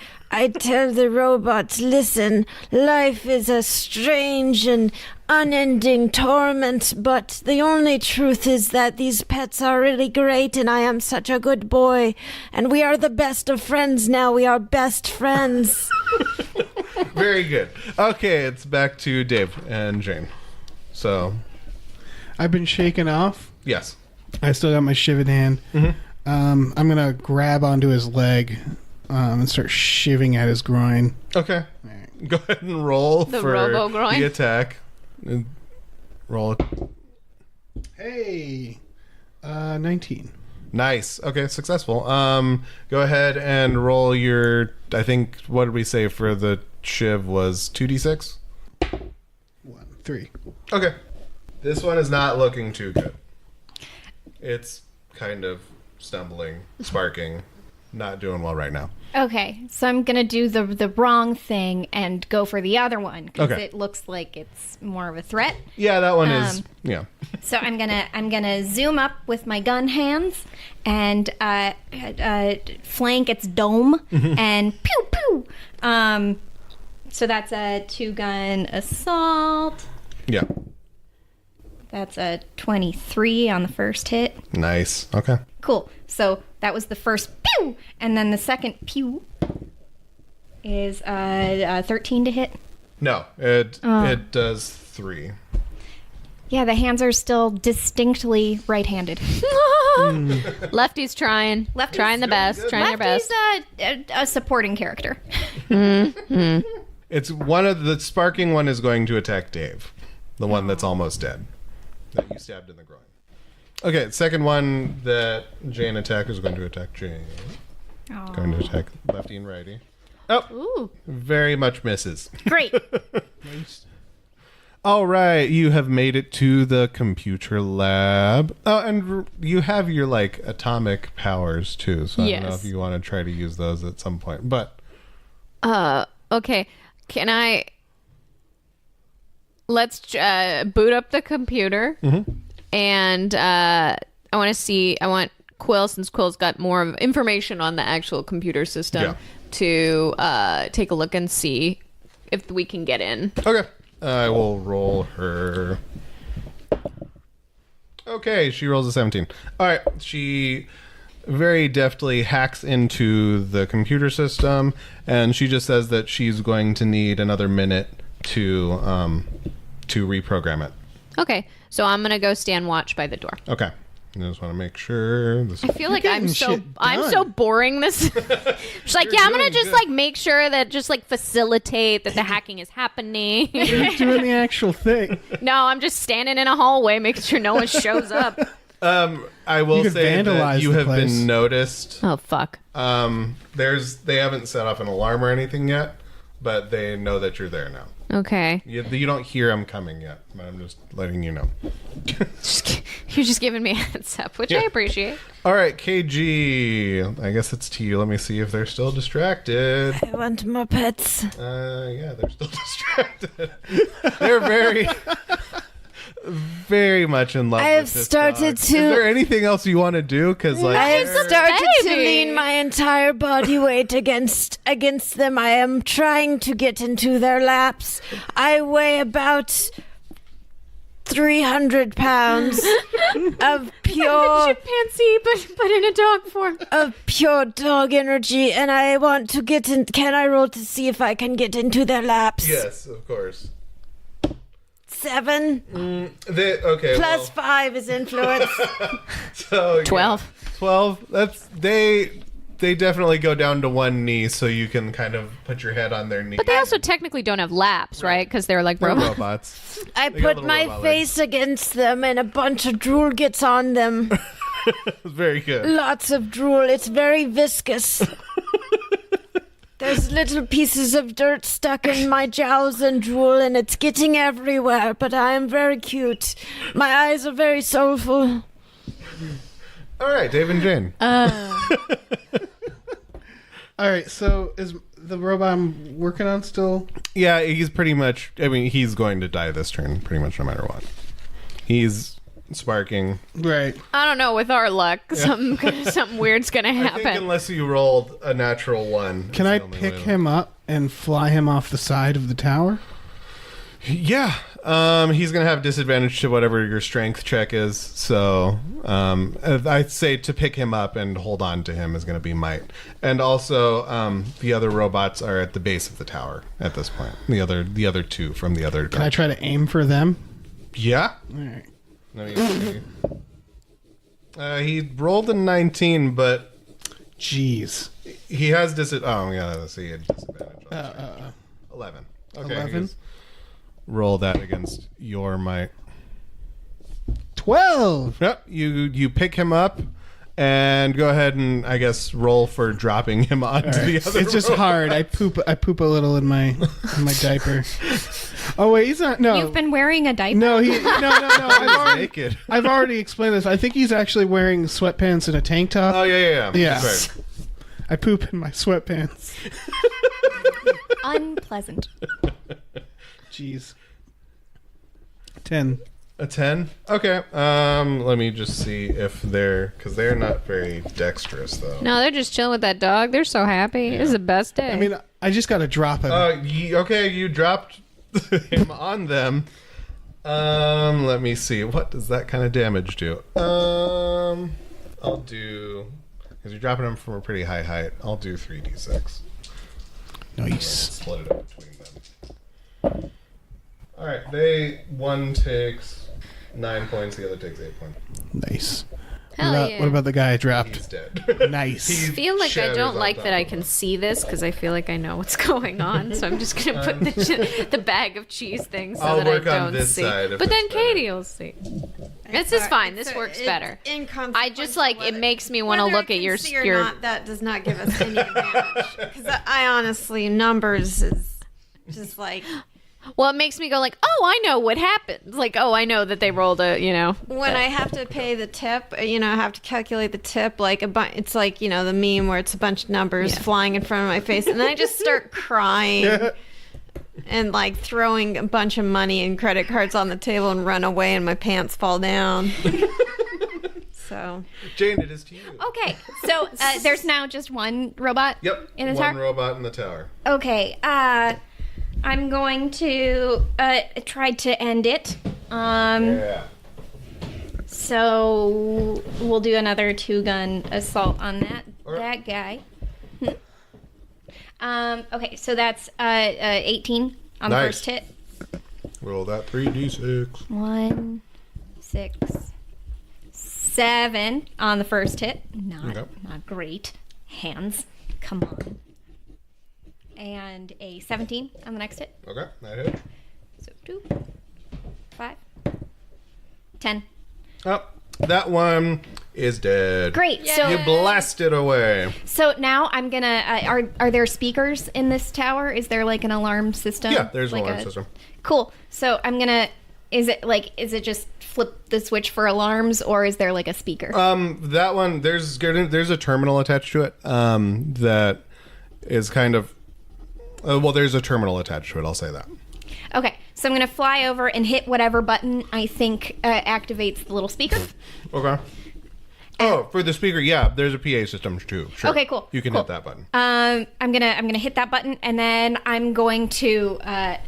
tell the robots, listen, life is a strange and unending torment, but the only truth is that these pets are really great, and I am such a good boy, and we are the best of friends now. We are best friends. Very good. Okay, it's back to Dave and Jane. So, I've been shaken off. yes. I still got my shiv in hand. I'm gonna grab onto his leg and start shivving at his groin. Okay. Go ahead and roll The for robo groin. the attack. And roll it. Hey, 19. Nice. Okay, successful. Go ahead and roll your. I think what did we say for the shiv was 2d6. 1, 3. Okay. This one is not looking too good. It's kind of stumbling, sparking, not doing well right now. Okay, so I'm gonna do the wrong thing and go for the other one because Okay. it looks like it's more of a threat. Yeah, that one is. Yeah. So I'm gonna zoom up with my gun hands and flank its dome and pew pew. So that's a 2-gun assault. Yeah. That's a 23 on the first hit. Nice. Okay. Cool. So that was the first pew, and then the second pew is 13 to hit. No, it does 3. Yeah, the hands are still distinctly right-handed. Lefty's trying. Lefty's trying the best. Trying their best. Lefty's a supporting character. It's one of the sparking one is going to attack Dave, the one that's almost dead, that you stabbed in the groin. Okay, second one that Jane attacked is going to attack Jane. Going to attack lefty and righty. Oh, Ooh. very much misses. Great. All right, you have made it to the computer lab. Oh, and you have your like atomic powers too. So I don't know Yes. if you want to try to use those at some point. But Okay. Can I... Let's boot up the computer. And I want Quill, since Quill's got more of information on the actual computer system, Yeah. to take a look and see if we can get in. okay, I will roll her. Okay, she rolls a 17. All right, she very deftly hacks into the computer system, and she just says that she's going to need another minute to reprogram it. Okay, so I'm gonna go stand watch by the door. Okay, I just want to make sure. This I feel like getting shit I'm done. so boring. This, she's like, yeah, I'm gonna doing just good. like make sure that just like facilitate that the hacking is happening. You're doing the actual thing. No, I'm just standing in a hallway making sure no one shows up. I will You could say that vandalize you the have place. been noticed. Oh fuck. They haven't set off an alarm or anything yet, but they know that you're there now. Okay. You don't hear them coming yet, but I'm just letting you know. You're just giving me a heads up, which I Yeah. appreciate. All right, KG. I guess it's to you. Let me see if they're still distracted. I want more pets. Yeah, they're still distracted. They're very, very much in love. I have with this started dog. to- Is there anything else you want to do? Because like, I have they're- started to baby. lean my entire body weight against them. I am trying to get into their laps. I weigh about 300 pounds of pure Fancy, but in a dog form. dog energy, and I want to get in. Can I roll to see if I can get into their laps? yes, of course. 7. Okay. Plus 5 is influence. So 12. 12. That's they definitely go down to one knee, so you can kind of put your head on their knee. But they also technically don't have laps, right? Because they're like They're robots. robots. I They got put little my robot face against them and a bunch of drool gets on them. Very good. Lots of drool. It's very viscous. There's little pieces of dirt stuck in my jowls and drool, and it's getting everywhere, but I am very cute. My eyes are very soulful. All right, Dave and Jane. All right, so is the robot I'm working on still? Yeah, he's pretty much. I mean, he's going to die this turn, pretty much no matter what. He's sparking. Right. I don't know. With our luck, something weird's gonna I think happen. unless you rolled a natural 1. Can I pick him up and fly him off the side of the tower? Yeah. He's going to have disadvantage to whatever your strength check is. So I'd say to pick him up and hold on to him is going to be might. And also, the other robots are at the base of the tower at this point. The other two from the other. Can I try to aim for them? Yeah. All right. Let me see. He rolled a 19, but Jeez. he has disadvantage. Oh, yeah, let's see. He had disadvantage. 11. Okay. 11? Roll that against your might. 12. Yep. You pick him up and go ahead and I guess roll for dropping him onto the other. It's just robot. hard. I poop a little in my diaper. Oh wait, he's not. No, You've been wearing a diaper? no. No. He's naked. I've already explained this. I think he's actually wearing sweatpants and a tank top. Oh yeah. Yeah. That's right. I poop in my sweatpants. Unpleasant. Jeez. 10. A 10. Okay. Let me just see if because they're not very dexterous though. No, they're just chilling with that dog. They're so happy. This is the best day. I mean, I just got to drop him. Okay, you dropped him on them. Let me see. What does that kind of damage do? I'll do, because you're dropping him from a pretty high height. I'll do 3d6. Nice. Split it up between them. All right, one takes 9 points, the other takes 8 points. Nice. Hell yeah. What about the guy I He's dropped? dead. Nice. I feel like I shatters don't on like top that I of can him. see this because I feel like I know what's going on. So I'm just gonna put the bag of cheese thing so I'll that I work on don't this see. side if But then it's better. Katie will see. This is fine. This works better. I just like it makes me want to look at your Not, that does not give us any advantage. Because I honestly, numbers is just like Well, it makes me go like, oh, I know what happened. Like, oh, I know that they rolled a, when I have to pay the tip. I have to calculate the tip. Like it's like the meme where it's a bunch of numbers flying in front of my face, and then I just start crying. And like throwing a bunch of money and credit cards on the table and run away, and my pants fall down. So, Jane, it is to you. Okay, so there's now just one robot Yep. in the one tower? robot in the tower. Okay, I'm going to try to end it. Yeah. So we'll do another 2-gun assault on that guy. Okay, so that's 18 on the Nice. first hit. Roll that 3d6. 1, 6, 7 on the first hit. Not great. Hands, come on. And a 17 on the next hit. Okay, that hit. So 2, 5, 10. Oh, that one is dead. Great. So You blasted away. So now I'm gonna. Are there speakers in this tower? Is there like an alarm system? Yeah, there's an Like alarm system. Cool. So I'm gonna. Is it just flip the switch for alarms, or is there like a speaker? That one, there's a terminal attached to it. That is kind of. Well, there's a terminal attached to it. I'll say that. Okay. So I'm gonna fly over and hit whatever button I think activates the little speaker. Okay. Oh, for the speaker, yeah, there's a PA system too. Sure. Okay, cool. You can Cool. hit that button. I'm gonna hit that button, and then I'm going to my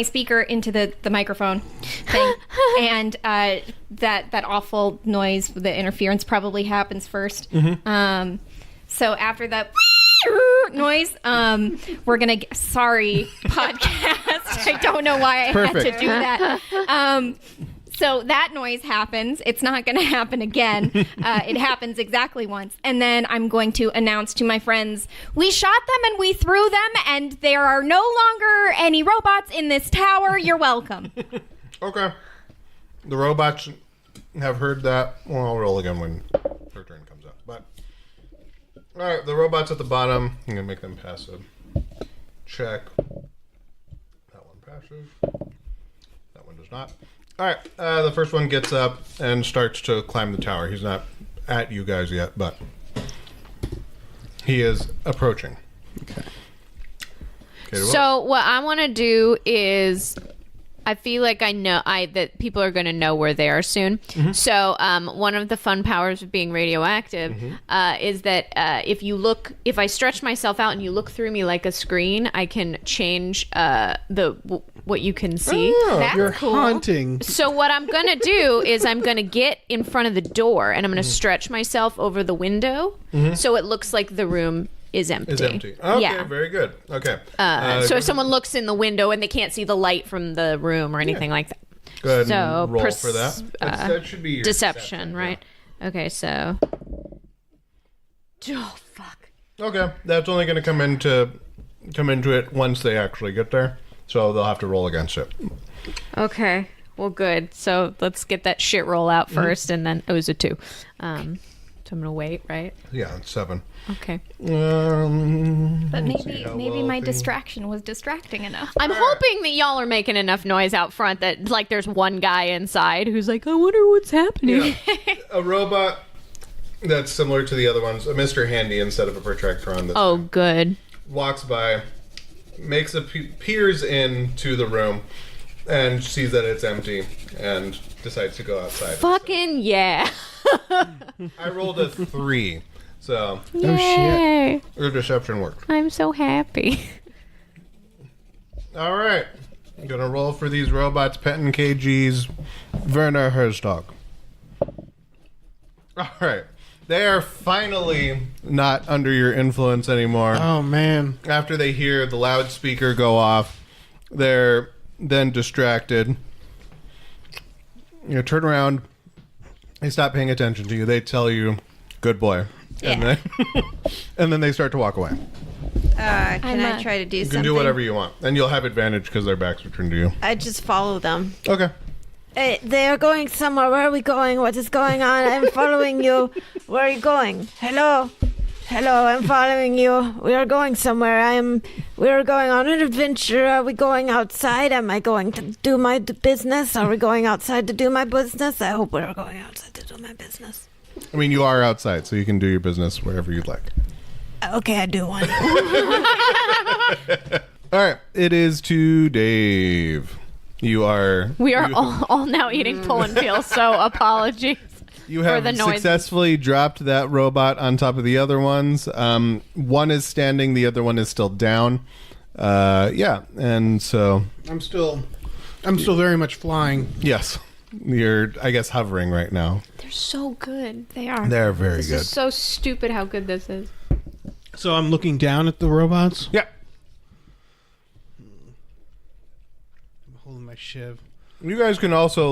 speaker into the microphone thing, and that awful noise, the interference probably happens first. Mm-hmm. So after that noise, we're gonna sorry podcast I don't know why I had to do that. So that noise happens. It's not going to happen again. It happens exactly once. And then I'm going to announce to my friends, we shot them and we threw them, and there are no longer any robots in this tower. You're welcome. Okay. The robots have heard that. Well, I'll roll again when their turn comes up. But all right, the robots at the bottom. I'm gonna make them passive. Check. That one passive. That one does not. All right. The first one gets up and starts to climb the tower. He's not at you guys yet, but he is approaching. Okay. So what I want to do is, I feel like I know that people are going to know we're there soon. Mm-hmm. So one of the fun powers of being radioactive is that if I stretch myself out and you look through me like a screen, I can change what you can see. Oh, That's you're cool. haunting. So what I'm going to do is I'm going to get in front of the door and I'm going to stretch myself over the window so it looks like the room is empty. Okay, yeah. Very good. Okay. So if someone looks in the window and they can't see the light from the room or anything like that. Go ahead So and roll for that. That should be your deception, right? Yeah. Okay, so. Oh, fuck. Okay, that's only going to come into it once they actually get there. So they'll have to roll against it. Okay. Well, good. So let's get that shit roll out first, and then it was a 2. So I'm gonna wait, right? Yeah, it's 7. Okay. But maybe my distraction was distracting enough. I'm hoping that y'all are making enough noise out front that like there's one guy inside who's like, I wonder what's happening. Yeah. A robot that's similar to the other ones, a Mr. Handy instead of a Protractron. Oh, good. Walks by, peers into the room, and sees that it's empty, and decides to go outside. Fucking yeah. I rolled a 3, so Yay. your deception worked. I'm so happy. All right, I'm gonna roll for these robots, Pettin KG's Werner Herzog. All right, they are finally not under your influence anymore. Oh, man. After they hear the loudspeaker go off, they're then distracted. You turn around. They stop paying attention to you. They tell you, "Good boy," and then they start to walk away. Can I try to do You something? can do whatever you want, and you'll have advantage because their backs are turned to you. I just follow them. Okay. They are going somewhere. Where are we going? What is going on? I'm following you. Where are you going? Hello? Hello, I'm following you. We are going somewhere. We are going on an adventure. Are we going outside? Am I going to do my business? Are we going outside to do my business? I hope we're going outside to do my business. I mean, you are outside, so you can do your business wherever you'd like. Okay, I do one. All right, it is to Dave. We are all now eating pull and peel, so apologies. You have successfully dropped that robot on top of the other ones. One is standing, the other one is still down. Yeah, and so I'm still very much flying. yes, you're I guess hovering right now. They're so good. They are. They're very This good. is so stupid how good this is. So I'm looking down at the robots. Yeah, I'm holding my shiv. you guys can also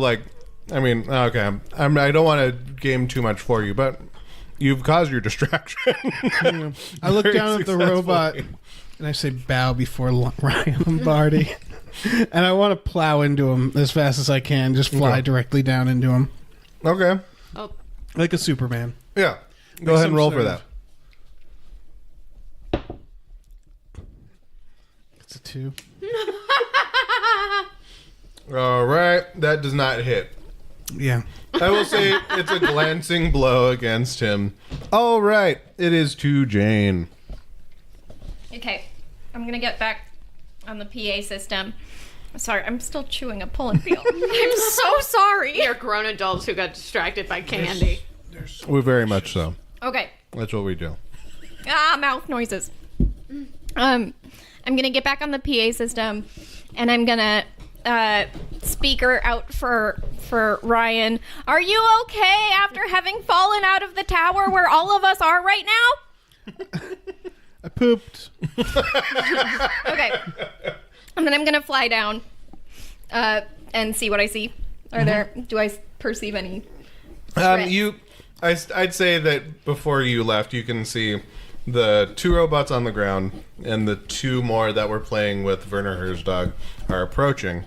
I mean, okay, I don't want to game too much for you, but you've caused your distraction. I look Very down at the successfully. robot and I say bow before Ryan Lombardi. And I want to plow into him as fast as I can, just fly directly down into him. Okay, Oh, Like a Superman. yeah, go ahead and roll for that. It's a 2. All right, that does not hit. Yeah. I will say it's a glancing blow against him. All right, it is to Jane. Okay, I'm gonna get back on the PA system. Sorry, I'm still chewing a pull and peel. I'm so sorry. they're grown adults who got distracted by candy. We very much so. Okay. That's what we do. Mouth noises. I'm gonna get back on the PA system, and I'm gonna speaker out for Ryan. Are you okay after having fallen out of the tower where all of us are right now? I pooped. Okay. And then I'm gonna fly down and see what I see. Do I perceive any threats? I'd say that before you left, you can see the 2 robots on the ground and the 2 more that were playing with Werner Herzog are approaching,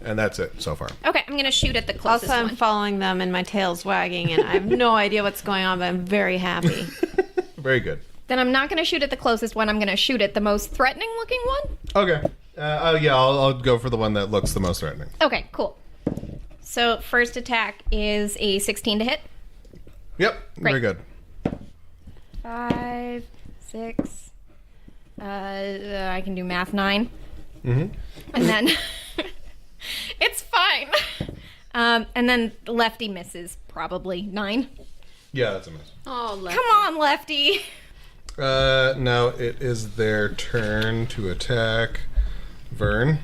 and that's it so far. Okay, I'm gonna shoot at the closest Also, I'm one. following them and my tail's wagging, and I have no idea what's going on, but I'm very happy. Very good. Then I'm not gonna shoot at the closest one. I'm gonna shoot at the most threatening looking one. Okay. I'll go for the one that looks the most threatening. Okay, cool. So first attack is a 16 to hit. Yep. Very Great. good. 5, 6. I can do math. 9. Mm-hmm. And then it's fine. And then Lefty misses probably 9. Yeah, that's a miss. Oh, Come on, Lefty. Now it is their turn to attack Vern.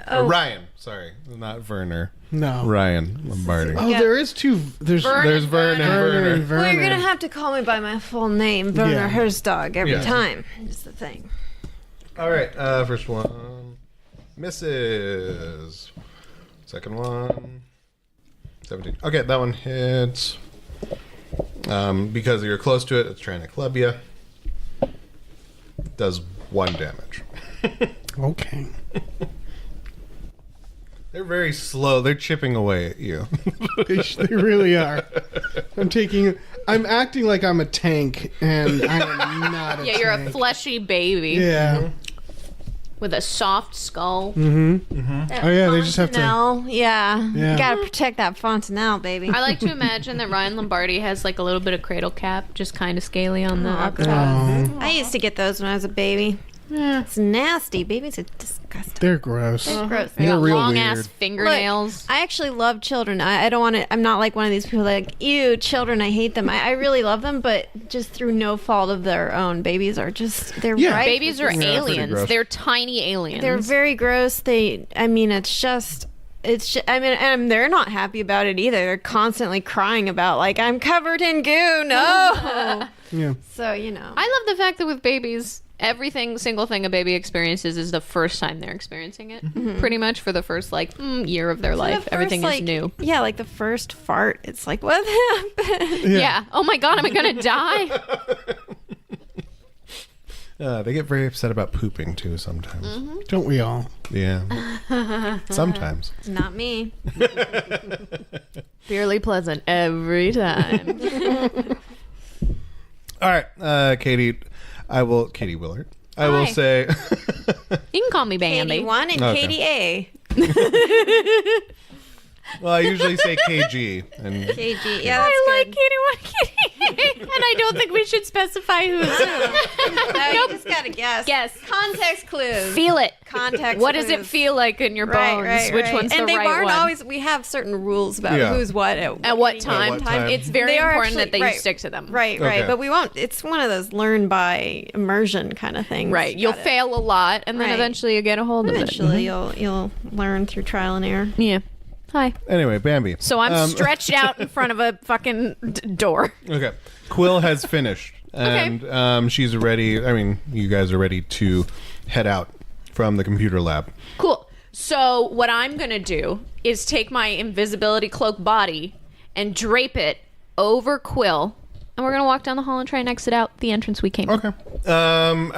Ryan. Sorry, not Werner. No. Ryan Lombardi. Oh, Yeah. there is 2. There's There's Vern and Werner. Well, you're gonna have to call me by my full name, Werner Yeah. Herzog, every Yeah. time. Is the thing. All right, first one misses. Second one 17. Okay, that one hits. Because you're close to it, it's trying to club you. Does 1 damage. Okay. They're very slow. They're chipping away at you. They really are. I'm acting like I'm a tank, and I am not a Yeah, tank. you're a fleshy baby Yeah. with a soft skull. That Oh, yeah, they just have to... Fontanelle, yeah. Yeah. You gotta protect that Fontanelle, baby. I like to imagine that Ryan Lombardi has like a little bit of cradle cap, just kind of scaly on the Oh, upper. God. I used to get those when I was a baby. It's nasty. Babies are disgusting. They're gross. It's gross. They got real long weird. ass Look, fingernails. I actually love children. I don't want to. I'm not like one of these people like, ew, children. I hate them. I really love them, but just through no fault of their own. Babies are just. They're Yeah. ripe Babies with are this- pretty aliens. gross. They're tiny aliens. They're very gross. I mean, it's just. I mean, and they're not happy about it either. They're constantly crying about like, I'm covered in goo. No. Yeah. So you know. I love the fact that with babies, single thing a baby experiences is the first time they're experiencing it. Pretty much for the first year of their life, The first, everything like, is new. Yeah, like the first fart. It's like, what happened? Yeah. Oh my god, am I gonna die? They get very upset about pooping too sometimes. Don't we all? Yeah. Sometimes. Not me. Purely pleasant every time. All right, Katie. Katie Willert. I will Hi. say. You can call me Bambi. Katie 1 and Okay. Katie A. Well, I usually say KG. And KG. Yeah, that's I like good. Katie 1, and I don't think we should specify who's who. No, you just gotta guess. Guess. Context clues. Feel it. Context What does it clues. feel like in your bones? Which one's and the they right aren't one? always. We have certain rules about Yeah. who's what At what time? what time. It's very They are important actually- that right. you stick to them. Right, Okay. but we won't. It's one of those learn by immersion kind of things. Right. You'll Gotta- fail a lot, and then Right. eventually you get a hold of it. Eventually, you'll learn through trial and error. Yeah. Hi. anyway, Bambi. So I'm stretched out in front of a fucking door. Okay. Quill has finished. And she's ready. I mean, you guys are ready to head out from the computer lab. Cool. So what I'm going to do is take my invisibility cloak body and drape it over Quill. And we're going to walk down the hall and try and exit out the entrance we came in. Okay.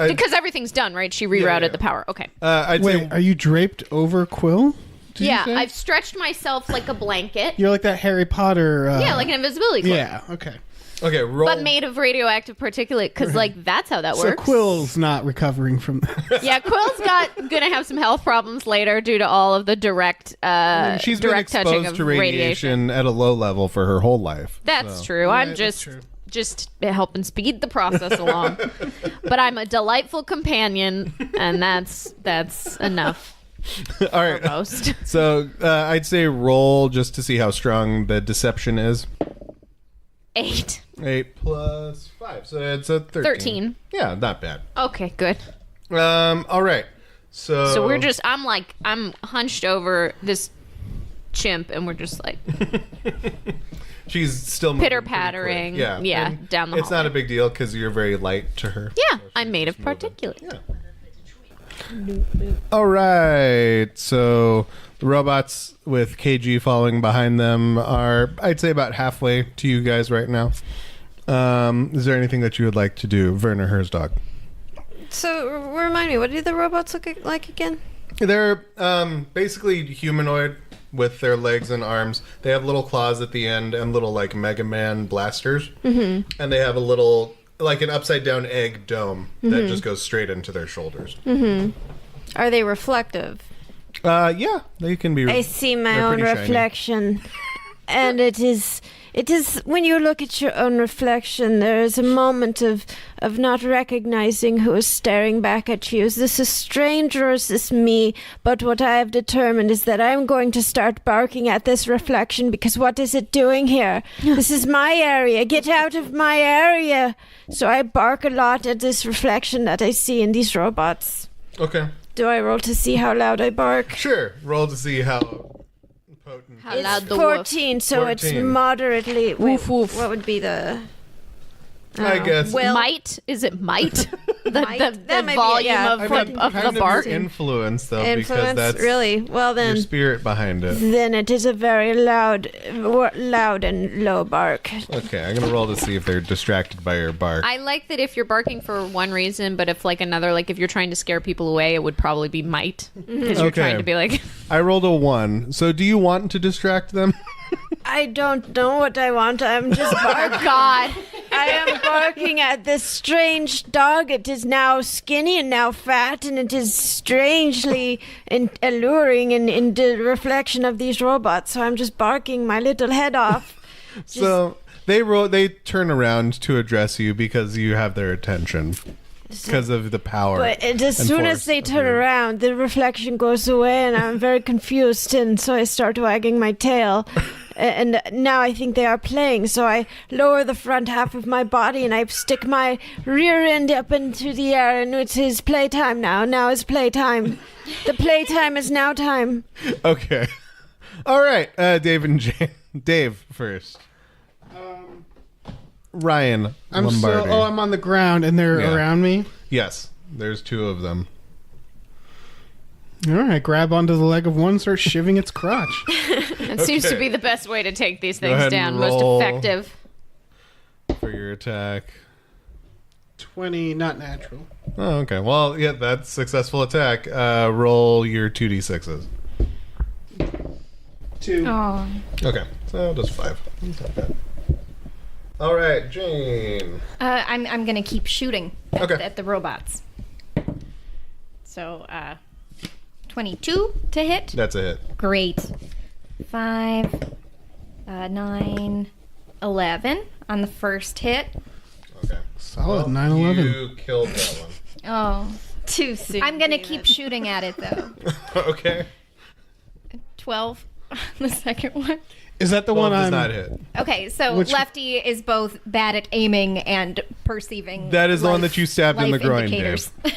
Because everything's done, right? She rerouted yeah. the power. Okay. I'd say. Wait, are you draped over Quill? Did Yeah, you say? I've stretched myself like a blanket. You're like that Harry Potter. Yeah, like an invisibility cloak. Yeah. Okay. Okay, roll. But made of radioactive particulate, because like that's how that So works. Quill's not recovering from that. Yeah, Quill's gonna have some health problems later due to all of the direct She's been direct touching exposed of to radiation at a low level for her whole life. That's so. true. I'm that's true. just helping speed the process along. But I'm a delightful companion, and that's enough. All right. Most. So I'd say roll just to see how strong the deception is. 8. 8 plus 5, so it's a 13. 13. Yeah, not bad. Okay, good. All right. So I'm hunched over this chimp, and we're just like She's still moving pretty pitter-pattering. quick. Yeah, and down the It's not hallway. a big deal because you're very light to her. yeah, I'm made of particulate. Yeah. All right. So the robots with KG following behind them are, I'd say, about halfway to you guys right now. Is there anything that you would like to do, Werner Herzog? So, remind me, what do the robots look like again? They're basically humanoid with their legs and arms. They have little claws at the end and little, like, Mega Man blasters. Mm-hmm. And they have a little, like, an upside-down egg dome that just goes straight into their shoulders. Mm-hmm. Are they reflective? Yeah, they can be. I see my own reflection. And it is when you look at your own reflection, there is a moment of not recognizing who is staring back at you. Is this a stranger or is this me? But what I have determined is that I'm going to start barking at this reflection because what is it doing here? This is my area. Get out of my area. So I bark a lot at this reflection that I see in these robots. Okay. Do I roll to see how loud I bark? Sure. Roll to see how potent. How loud It's the 14, so it's 14. moderately... Wait, Woof, woof. what would be the... I guess. Well, might? Is it might? Might? The That might be it, volume yeah. of kind the bark? your influence, though, because influence, that's really? Well, your then... spirit behind it. Then it is a very loud and low bark. Okay, I'm gonna roll to see if they're distracted by your bark. I like that if you're barking for one reason, but if like another, like if you're trying to scare people away, it would probably be might because you're Okay. trying to be like. I rolled a 1. So do you want to distract them? I don't know what I want. I'm just barking. God. I am barking at this strange dog. It is now skinny and now fat, and it is strangely alluring in the reflection of these robots. So I'm just barking my little head off. So they turn around to address you because you have their attention because of the power. But as and soon force as they of turn your- around, the reflection goes away, and I'm very confused. And so I start wagging my tail. And now I think they are playing. So I lower the front half of my body, and I stick my rear end up into the air. And it is playtime now. Now is playtime. The playtime is now time. Okay. All right, Dave and Jane. Dave first. Ryan Lombardi. I'm on the ground and they're Yeah. around me. Yes, there's 2 of them. All right, grab onto the leg of one, start shivving its crotch. It seems to be the best way to take these things ahead down. and Most roll. effective. For your attack. 20, not natural. Oh, okay. Well, yeah, that's successful attack. Roll your 2d6s. 2. Oh. Okay, so just 5. That's not bad. All right, Jane. I'm gonna keep shooting Okay. at the robots. So 22 to hit. That's a hit. Great. 5, 9, 11 on the first hit. Okay. Solid Well, 9/11. You killed that Oh, Too soon. I'm gonna keep shooting at it though. one. Okay. 12 on the second one. Is that the 12 one does I'm... not hit. Okay, so Which- Lefty is both bad at aiming and perceiving. That is the one life- that you stabbed in the life groin, indicators. Dave.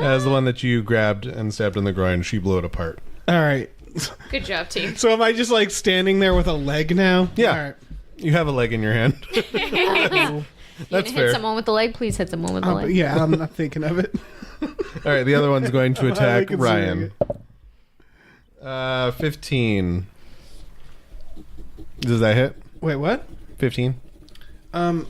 That is the one that you grabbed and stabbed in the groin. She blew it apart. All right. Good job, team. So am I just like standing there with a leg now? Yeah. All right. You have a leg in your hand. That's Hit fair. someone with the leg. Please hit someone with the leg. Yeah, I'm not thinking of it. All right, the other one's going to attack considering Ryan. 15. Does that hit? Wait, what? 15. It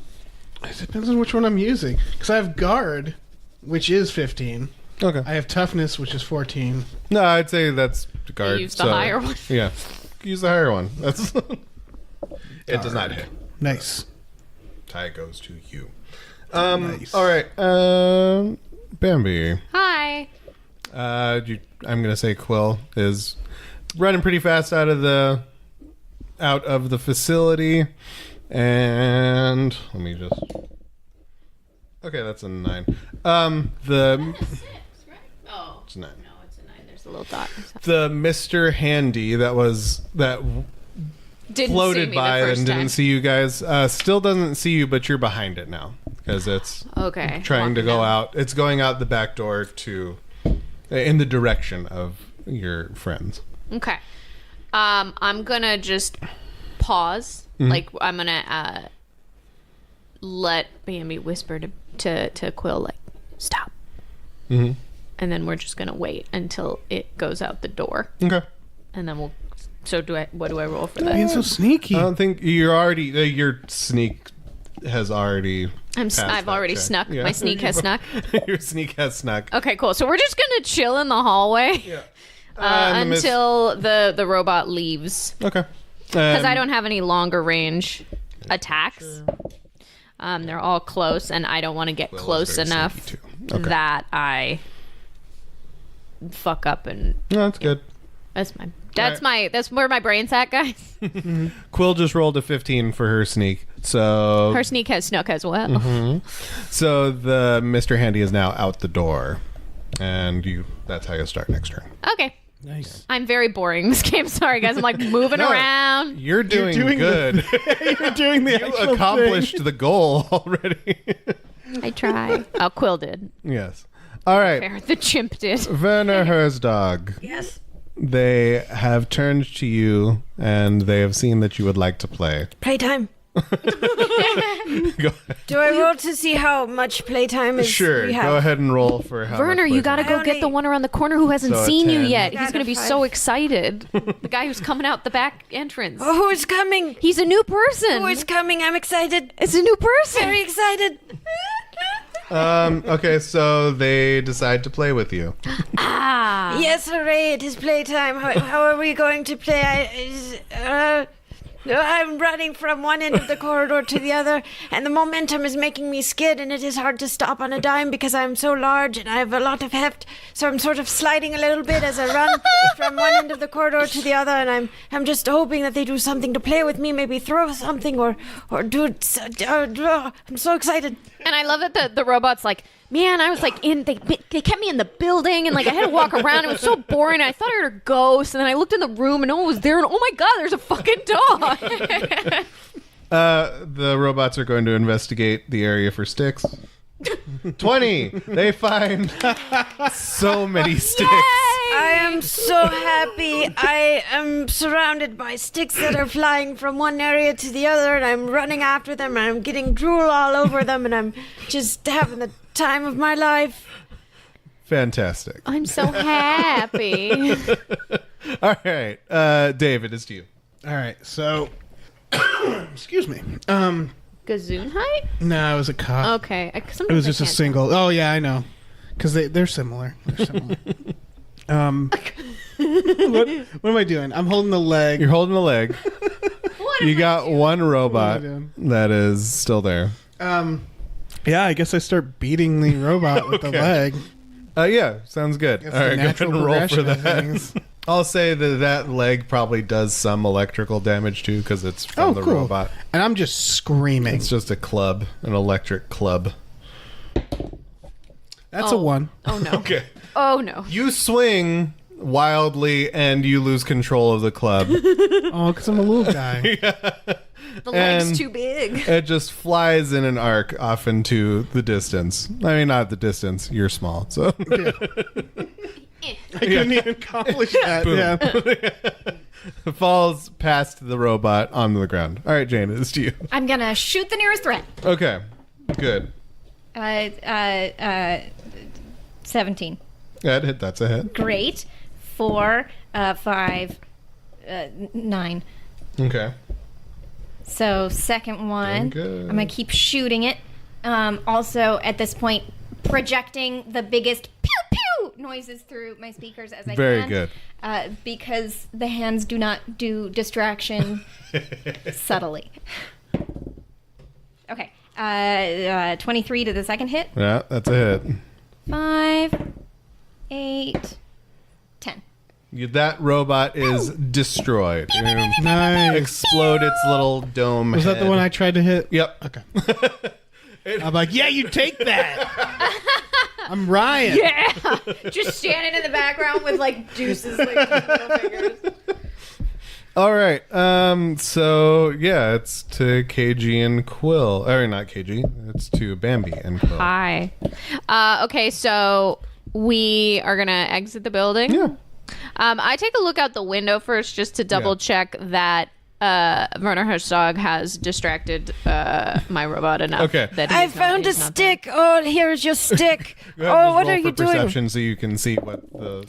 depends on which one I'm using. Because I have guard, which is 15. Okay. I have toughness, which is 14. No, I'd say that's the guard. use the higher one. Yeah. Use the higher one. That's. It does not hit. Nice. Tie goes to you. Nice. All right. Bambi. Hi. I'm gonna say Quill is running pretty fast out of the facility, and let me just. Okay, that's a 9. The Oh. it's a 9. No, it's a 9. There's a little dot. The Mr. Handy that Didn't floated see me by the and first didn't time. see you guys. Still doesn't see you, but you're behind it now because it's Okay. trying to Walking go down. out. It's going out the back door to in the direction of your friends. Okay. I'm gonna just pause. Mm-hmm. Like I'm gonna let Bambi whisper to Quill like stop. Mm-hmm. and then we're just gonna wait until it goes out the door, Okay. and then we'll. So what do I roll for Being that? so sneaky. I don't think you're already your sneak has already. I've already snuck. Yeah. My sneak has snuck. Your sneak has snuck. Okay, cool. So we're just gonna chill in the hallway until the robot leaves, Okay. because I don't have any longer range attacks. They're all close, and I don't want to get close very enough sneaky too. Okay. that I fuck up. And No, that's good. that's where my brain's at, guys. Quill just rolled a 15 for her sneak. So Her sneak has snuck as well. So the Mr. Handy is now out the door. And that's how you start next turn. Okay. Nice. I'm very boring this game. Sorry, guys. I'm like moving around. You're doing good. You're doing the You actual accomplished the goal already. I try. Oh, Quill did. Yes. All right. Fair. The chimp did. Werner Herzog. Yes. They have turned to you and they have seen that you would like to play. Playtime. Go ahead. Do I roll to see how much playtime is Sure. we have? Go ahead and roll for how Werner, much you playtime. gotta go get the one around the corner who hasn't So a seen you 10. yet. You He's got gonna a be 5. so excited. The guy who's coming out the back entrance. Oh, who is coming? He's a new person. Who is coming? I'm excited. It's a new person. Very excited. Okay, so they decide to play with you. Yes, hooray! It is playtime. How are we going to play? I'm running from one end of the corridor to the other, and the momentum is making me skid, and it is hard to stop on a dime because I'm so large and I have a lot of heft. So I'm sort of sliding a little bit as I run from one end of the corridor to the other, and I'm just hoping that they do something to play with me, maybe throw something or do. I'm so excited. And I love that the robot's like, man, I was like they kept me in the building, and like I had to walk around. It was so boring. I thought I heard a ghost, and then I looked in the room and no one was there, and oh my god, there's a fucking dog. The robots are going to investigate the area for sticks. 20. They find so many sticks. I am so happy. I am surrounded by sticks that are flying from one area to the other, and I'm running after them, and I'm getting drool all over them, and I'm just having the time of my life. Fantastic. I'm so happy. All right. David, it's to you. All right, so excuse me. Gesundheit? No, it was a cop. Okay. It was just a single. Oh yeah, I know, because they're similar. They're similar. What am I doing? I'm holding the leg. You're holding the leg. You got one robot doing? that is still there. Yeah, I guess I start beating the robot with the leg. Yeah, sounds good. All right, go ahead and roll for progression of that. things. I'll say that leg probably does some electrical damage too because it's from the robot. And I'm just screaming. It's just a club, an electric club. That's a 1. Oh no. Okay. Oh no. You swing wildly and you lose control of the club. Oh, because I'm a little guy. The leg's And- too big. It just flies in an arc off into the distance. I mean, not the distance. You're small, so I couldn't even accomplish that. Yeah. it falls past the robot onto the ground. All right, Jane, it's to you. I'm gonna shoot the nearest threat. Okay, good. 17. That's a hit. Great. 4, 5, 9. Okay. So second one, Doing good. I'm gonna keep shooting it. Also, at this point, projecting the biggest pew pew noises through my speakers as I Very can. good. Because the hands do not do distraction subtly. Okay. 23 to the second hit. Yeah, that's a hit. 5, 8, 10. That robot is destroyed. Nice. Explode its little dome. Was that the head. one I tried to hit? Yep. Okay. I'm like, yeah, you take that. I'm Ryan. Yeah. Just standing in the background with like deuces, like middle fingers. All right. So yeah, it's to KG and Quill. Or not KG. It's to Bambi and Quill. Hi. Okay, so we are gonna exit the building. Yeah. I take a look out the window first just to double check that Werner Herzog has distracted my robot enough. Okay. That I he's found a he's not stick. Oh, here's your stick. Go ahead and Oh, just what roll are for you doing? perception so you can see what the...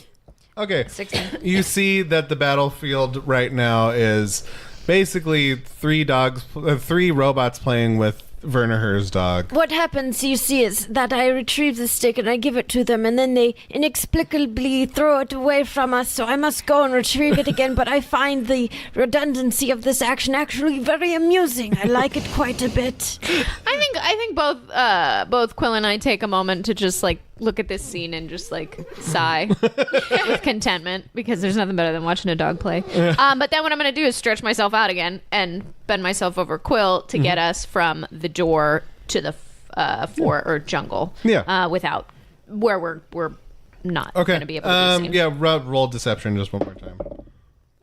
Okay. 16. You see that the battlefield right now is basically three robots playing with Werner Herzog. What happens, you see, is that I retrieve the stick and I give it to them, and then they inexplicably throw it away from us, so I must go and retrieve it again, but I find the redundancy of this action actually very amusing. I like it quite a bit. I think both Quill and I take a moment to just like look at this scene and just like sigh with contentment, because there's nothing better than watching a dog play. But then what I'm going to do is stretch myself out again and bend myself over Quill to get us from the door to the jungle. Yeah. Without where we're not Okay. going to be able to be seen. Yeah, roll deception just one more time.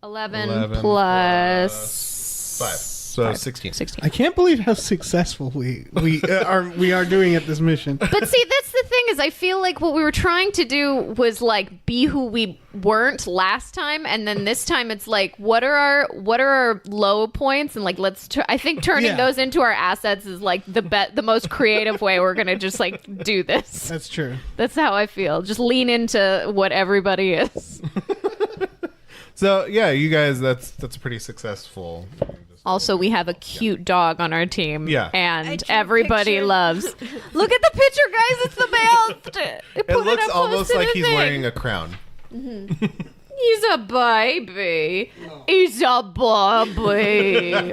11 plus 5. So 16. 16. I can't believe how successful we are doing at this mission. But see, that's the thing, is I feel like what we were trying to do was like be who we weren't last time, and then this time it's like what are our low points, and like I think turning those into our assets is like the most creative way we're gonna just like do this. That's true. That's how I feel. Just lean into what everybody is. So yeah, you guys, that's pretty successful. Also, we have a cute dog on our team. Yeah. And drew everybody pictures. loves. Look at the picture, guys. It's the male. It looks almost like he's wearing a crown. He's a baby. He's a baby.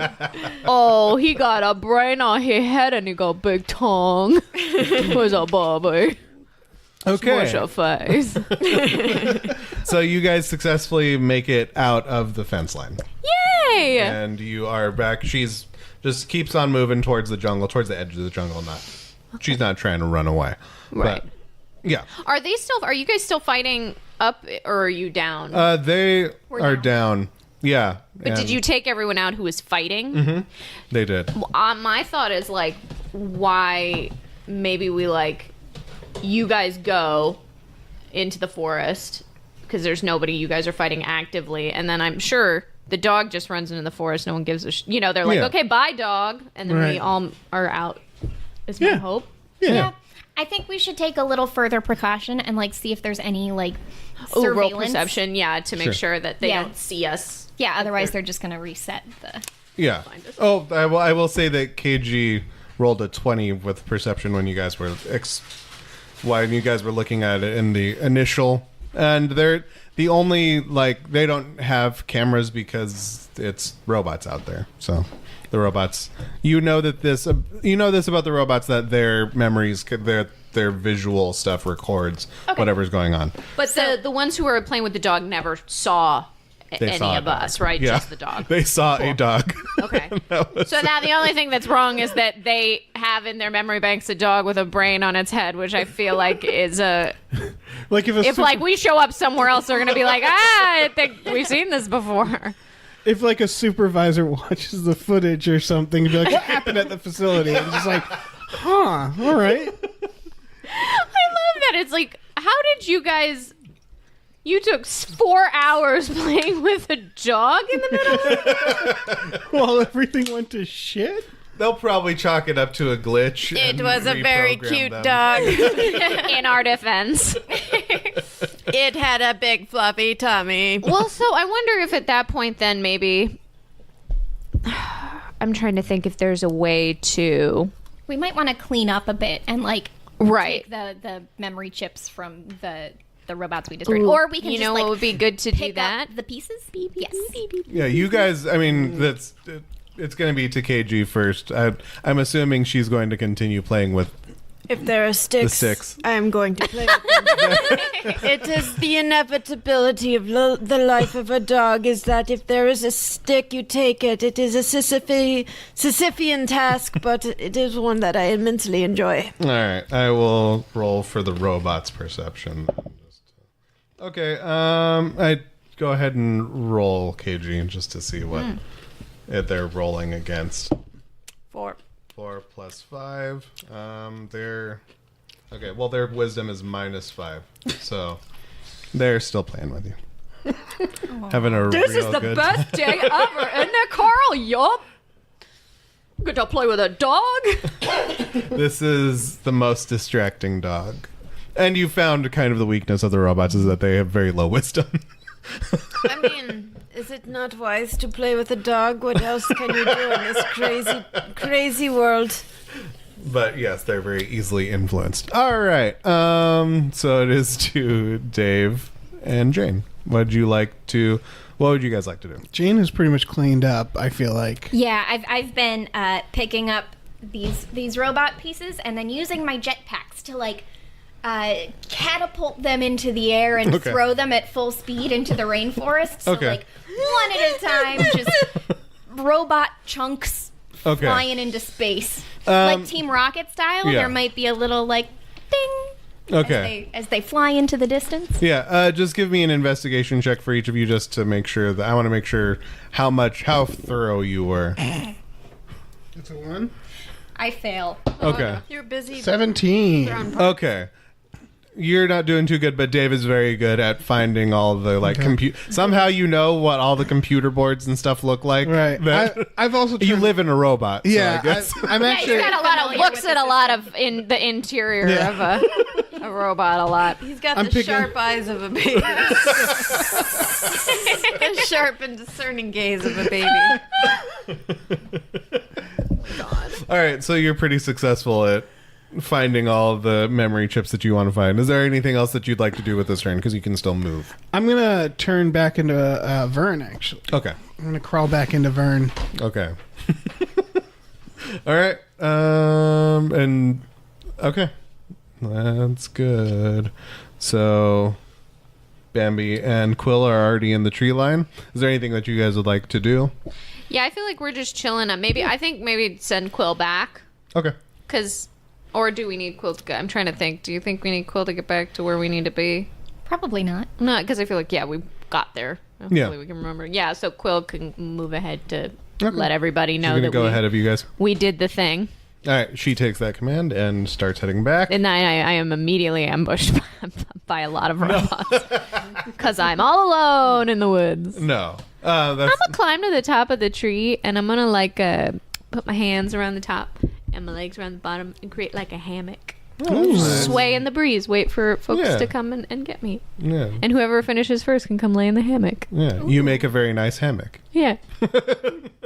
Oh, he got a brain on his head and he got a big tongue. Where's a baby? Okay. Wash your face. So you guys successfully make it out of the fence line. Yay! And you are back. She's just keeps on moving towards the jungle, towards the edge of the jungle. She's not trying to run away. Right. But, yeah. Are you guys still fighting up, or are you down? They are down. Yeah. But did you take everyone out who was fighting? Mm-hmm. They did. My thought is like, why maybe we like you guys go into the forest because there's nobody. You guys are fighting actively, and then I'm sure the dog just runs into the forest. No one gives a they're like, okay, bye, dog, and then we all are out. Is my hope. Yeah. I think we should take a little further precaution and like see if there's any like surveillance. Roll perception, to make sure that they don't see us. Yeah, otherwise they're just gonna reset the. Yeah. Oh, I will say that KG rolled a 20 with perception when you guys were looking at it in the initial, and they're the only they don't have cameras because it's robots out there. So the robots, you know this about the robots, that their memories, their visual stuff records whatever's going on. But the ones who were playing with the dog never saw any of us, right? Yeah. Just the dog. They saw a dog. Okay. So now the only thing that's wrong is that they have in their memory banks a dog with a brain on its head, which I feel like is a... if we show up somewhere else, they're going to be like, I think we've seen this before. If like a supervisor watches the footage or something, be like, what happened at the facility? And just like, all right. I love that. It's like, how did you guys... You took 4 hours playing with a dog in the middle? While everything went to shit? They'll probably chalk it up to a glitch. It was a very reprogram cute them. dog. In our defense. It had a big fluffy tummy. Well, so I wonder if at that point then maybe... I'm trying to think if there's a way to... We might want to clean up a bit and like Right. take the memory chips from the robots we destroyed, or we can You just know like what would be good to do pick that? up the pieces. Yes. Yeah, you guys, I mean, it's going to be to KG first. I'm assuming she's going to continue playing with If there are sticks, the sticks. I am going to play with them. It is the inevitability of the life of a dog, is that if there is a stick, you take it. It is a Sisyphean task, but it is one that I immensely enjoy. All right, I will roll for the robot's perception. Okay, I go ahead and roll KG just to see what they're rolling against. 4. 4 plus 5. Their wisdom is -5, so they're still playing with you. Having a This is real the good best day ever, isn't it, Carl? Yup. Get to play with a dog. This is the most distracting dog. And you found kind of the weakness of the robots is that they have very low wisdom. I mean, is it not wise to play with a dog? What else can you do in this crazy world? But yes, they're very easily influenced. All right. So it is to Dave and Jane. What would you guys like to do? Jane is pretty much cleaned up, I feel like. Yeah, I've been picking up these robot pieces and then using my jetpacks to like catapult them into the air and throw them at full speed into the rainforest. So like one at a time, just robot chunks flying into space. Like Team Rocket style, there might be a little like ding as they fly into the distance. Yeah, just give me an investigation check for each of you just to make sure that I want to make sure how thorough you were. It's a 1. I fail. Okay. You're busy. 17. Okay. You're not doing too good, but Dave is very good at finding all the like somehow you know what all the computer boards and stuff look like. Right. I've also you live in a robot. Yeah, so I guess. I'm actually. He's got a lot of looks at a lot of in the interior of a robot. A lot. He's got the sharp eyes of a baby. The sharp and discerning gaze of a baby. God. All right, so you're pretty successful at finding all the memory chips that you want to find. Is there anything else that you'd like to do with this turn? Because you can still move. I'm going to turn back into Vern, actually. Okay. I'm going to crawl back into Vern. Okay. All right. And okay. That's good. So Bambi and Quill are already in the tree line. Is there anything that you guys would like to do? Yeah, I feel like we're just chilling. I think maybe send Quill back. Okay. Or do we need Quill to go? I'm trying to think. Do you think we need Quill to get back to where we need to be? Probably not. No, because I feel like, we got there. Hopefully we can remember. Yeah, so Quill can move ahead to let everybody know that go ahead of you guys. We did the thing. All right, she takes that command and starts heading back. And I am immediately ambushed by a lot of robots. Because I'm all alone in the woods. No. I'm going to climb to the top of the tree, and I'm going to, put my hands around the top and my legs around the bottom and create, like, a hammock. Nice. Sway in the breeze. Wait for folks to come and get me. Yeah. And whoever finishes first can come lay in the hammock. Yeah. Ooh. You make a very nice hammock. Yeah.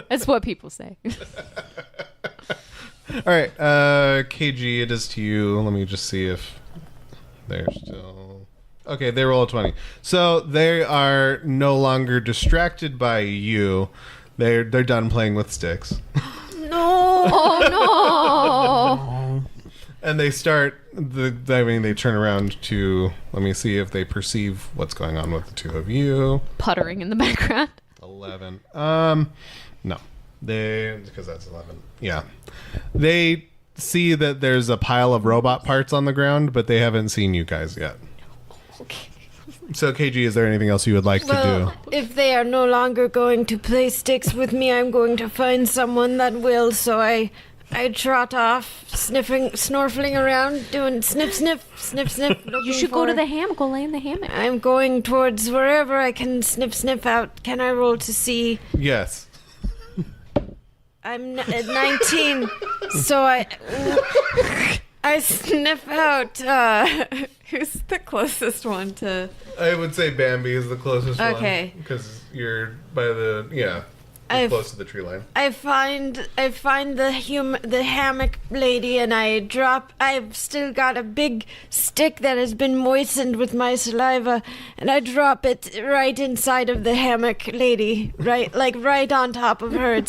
That's what people say. All right. KG, it is to you. Let me just see if they're still... Okay, they roll a 20. So they are no longer distracted by you. They're done playing with sticks. No. Oh, no. And they they turn around to, let me see if they perceive what's going on with the two of you. Puttering in the background. 11. No. Because that's 11. Yeah. They see that there's a pile of robot parts on the ground, but they haven't seen you guys yet. Okay. So, KG, is there anything else you would like to do? If they are no longer going to play sticks with me, I'm going to find someone that will. So I trot off, snorkeling around, doing sniff, sniff, sniff, sniff. You should go to the hammock. Go lay in the hammock. I'm going towards wherever I can sniff, sniff out. Can I roll to see? Yes. I'm at 19, so I sniff out. Who's the closest one to? I would say Bambi is the closest one. Okay. Because you're by the close to the tree line. I find the hammock lady, and I've still got a big stick that has been moistened with my saliva, and I drop it right inside of the hammock lady, right on top of her.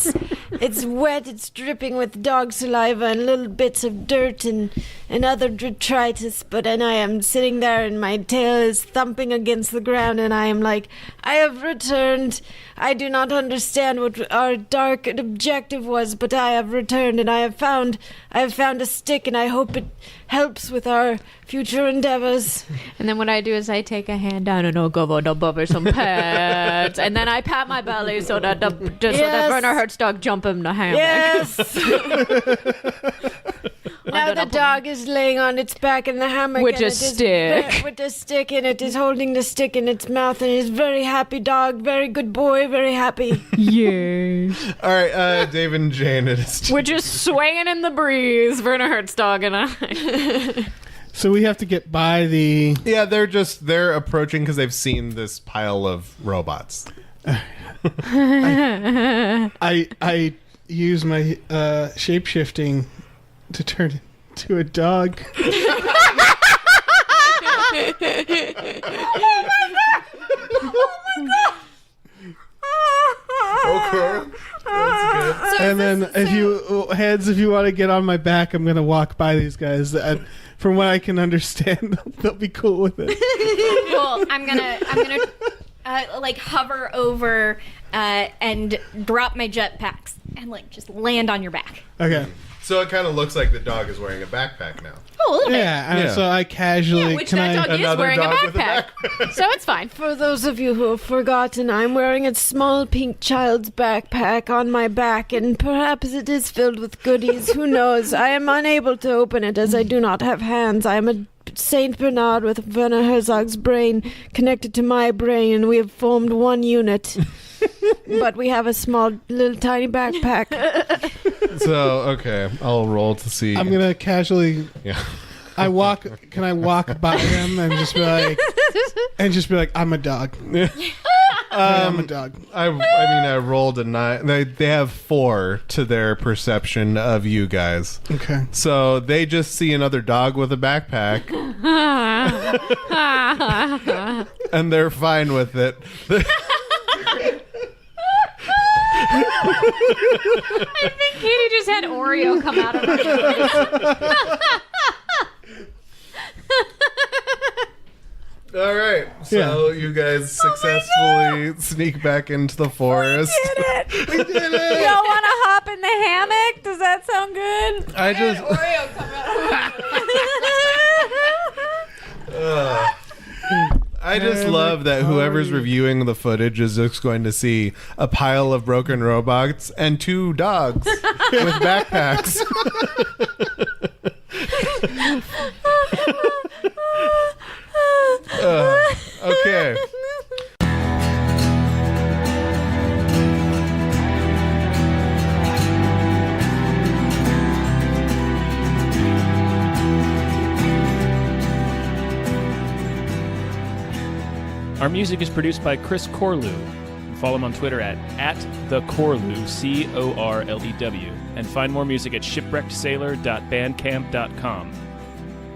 It's wet, it's dripping with dog saliva and little bits of dirt and other detritus, and I am sitting there and my tail is thumping against the ground, and I am like, I have returned. I do not understand what our dark objective was, but I have returned, and I have found a stick, and I hope it helps with our future endeavors. And then what I do is I take a hand down and I'll go above some pets, and then I pat my belly so that so that Werner Herzog jump in the hammock. Yes. On other dog is laying on its back in the hammock With and a it is stick. with a stick, and it is holding the stick in its mouth, and it is very happy dog, very good boy, very happy. Yay. All right, Dave and Jane, it is. We're just swaying in the breeze, Werner Hertzog and I. So we have to get by the. Yeah, they're approaching because they've seen this pile of robots. I use my shape-shifting to turn into a dog. Okay. That's good. And then if you want to get on my back, I'm gonna walk by these guys. From what I can understand, they'll be cool with it. Well, I'm gonna like hover over and drop my jetpacks and like just land on your back. Okay. So it kind of looks like the dog is wearing a backpack now. Oh, a little bit. Yeah, and Yeah. so I casually Which can that I dog is Another wearing a dog with a backpack. So it's fine. For those of you who have forgotten, I'm wearing a small pink child's backpack on my back, and perhaps it is filled with goodies. Who knows? I am unable to open it as I do not have hands. I am a Saint Bernard with Werner Herzog's brain connected to my brain, and we have formed one unit. But we have a small, little, tiny backpack. So okay, I'll roll to see. I'm gonna casually. Yeah. Can I walk by them and just be like, I'm a dog. I'm a dog. I rolled a 9. They have 4 to their perception of you guys. Okay. So they just see another dog with a backpack, and they're fine with it. I think Katie just had Oreo come out of her face. All right, so you guys successfully sneak back into the forest. We did it! Y'all want to hop in the hammock? Does that sound good? I just Oreo come out. I just love that whoever's reviewing the footage is just going to see a pile of broken robots and 2 dogs with backpacks. Okay. Our music is produced by Chris Corlew. Follow him on Twitter at @thecorlew, Corlew, and find more music at shipwreckedsailor.bandcamp.com.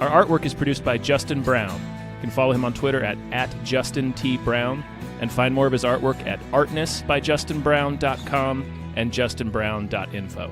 Our artwork is produced by Justin Brown. You can follow him on Twitter at @JustinTBrown, and find more of his artwork at artnessbyjustinbrown.com and justinbrown.info.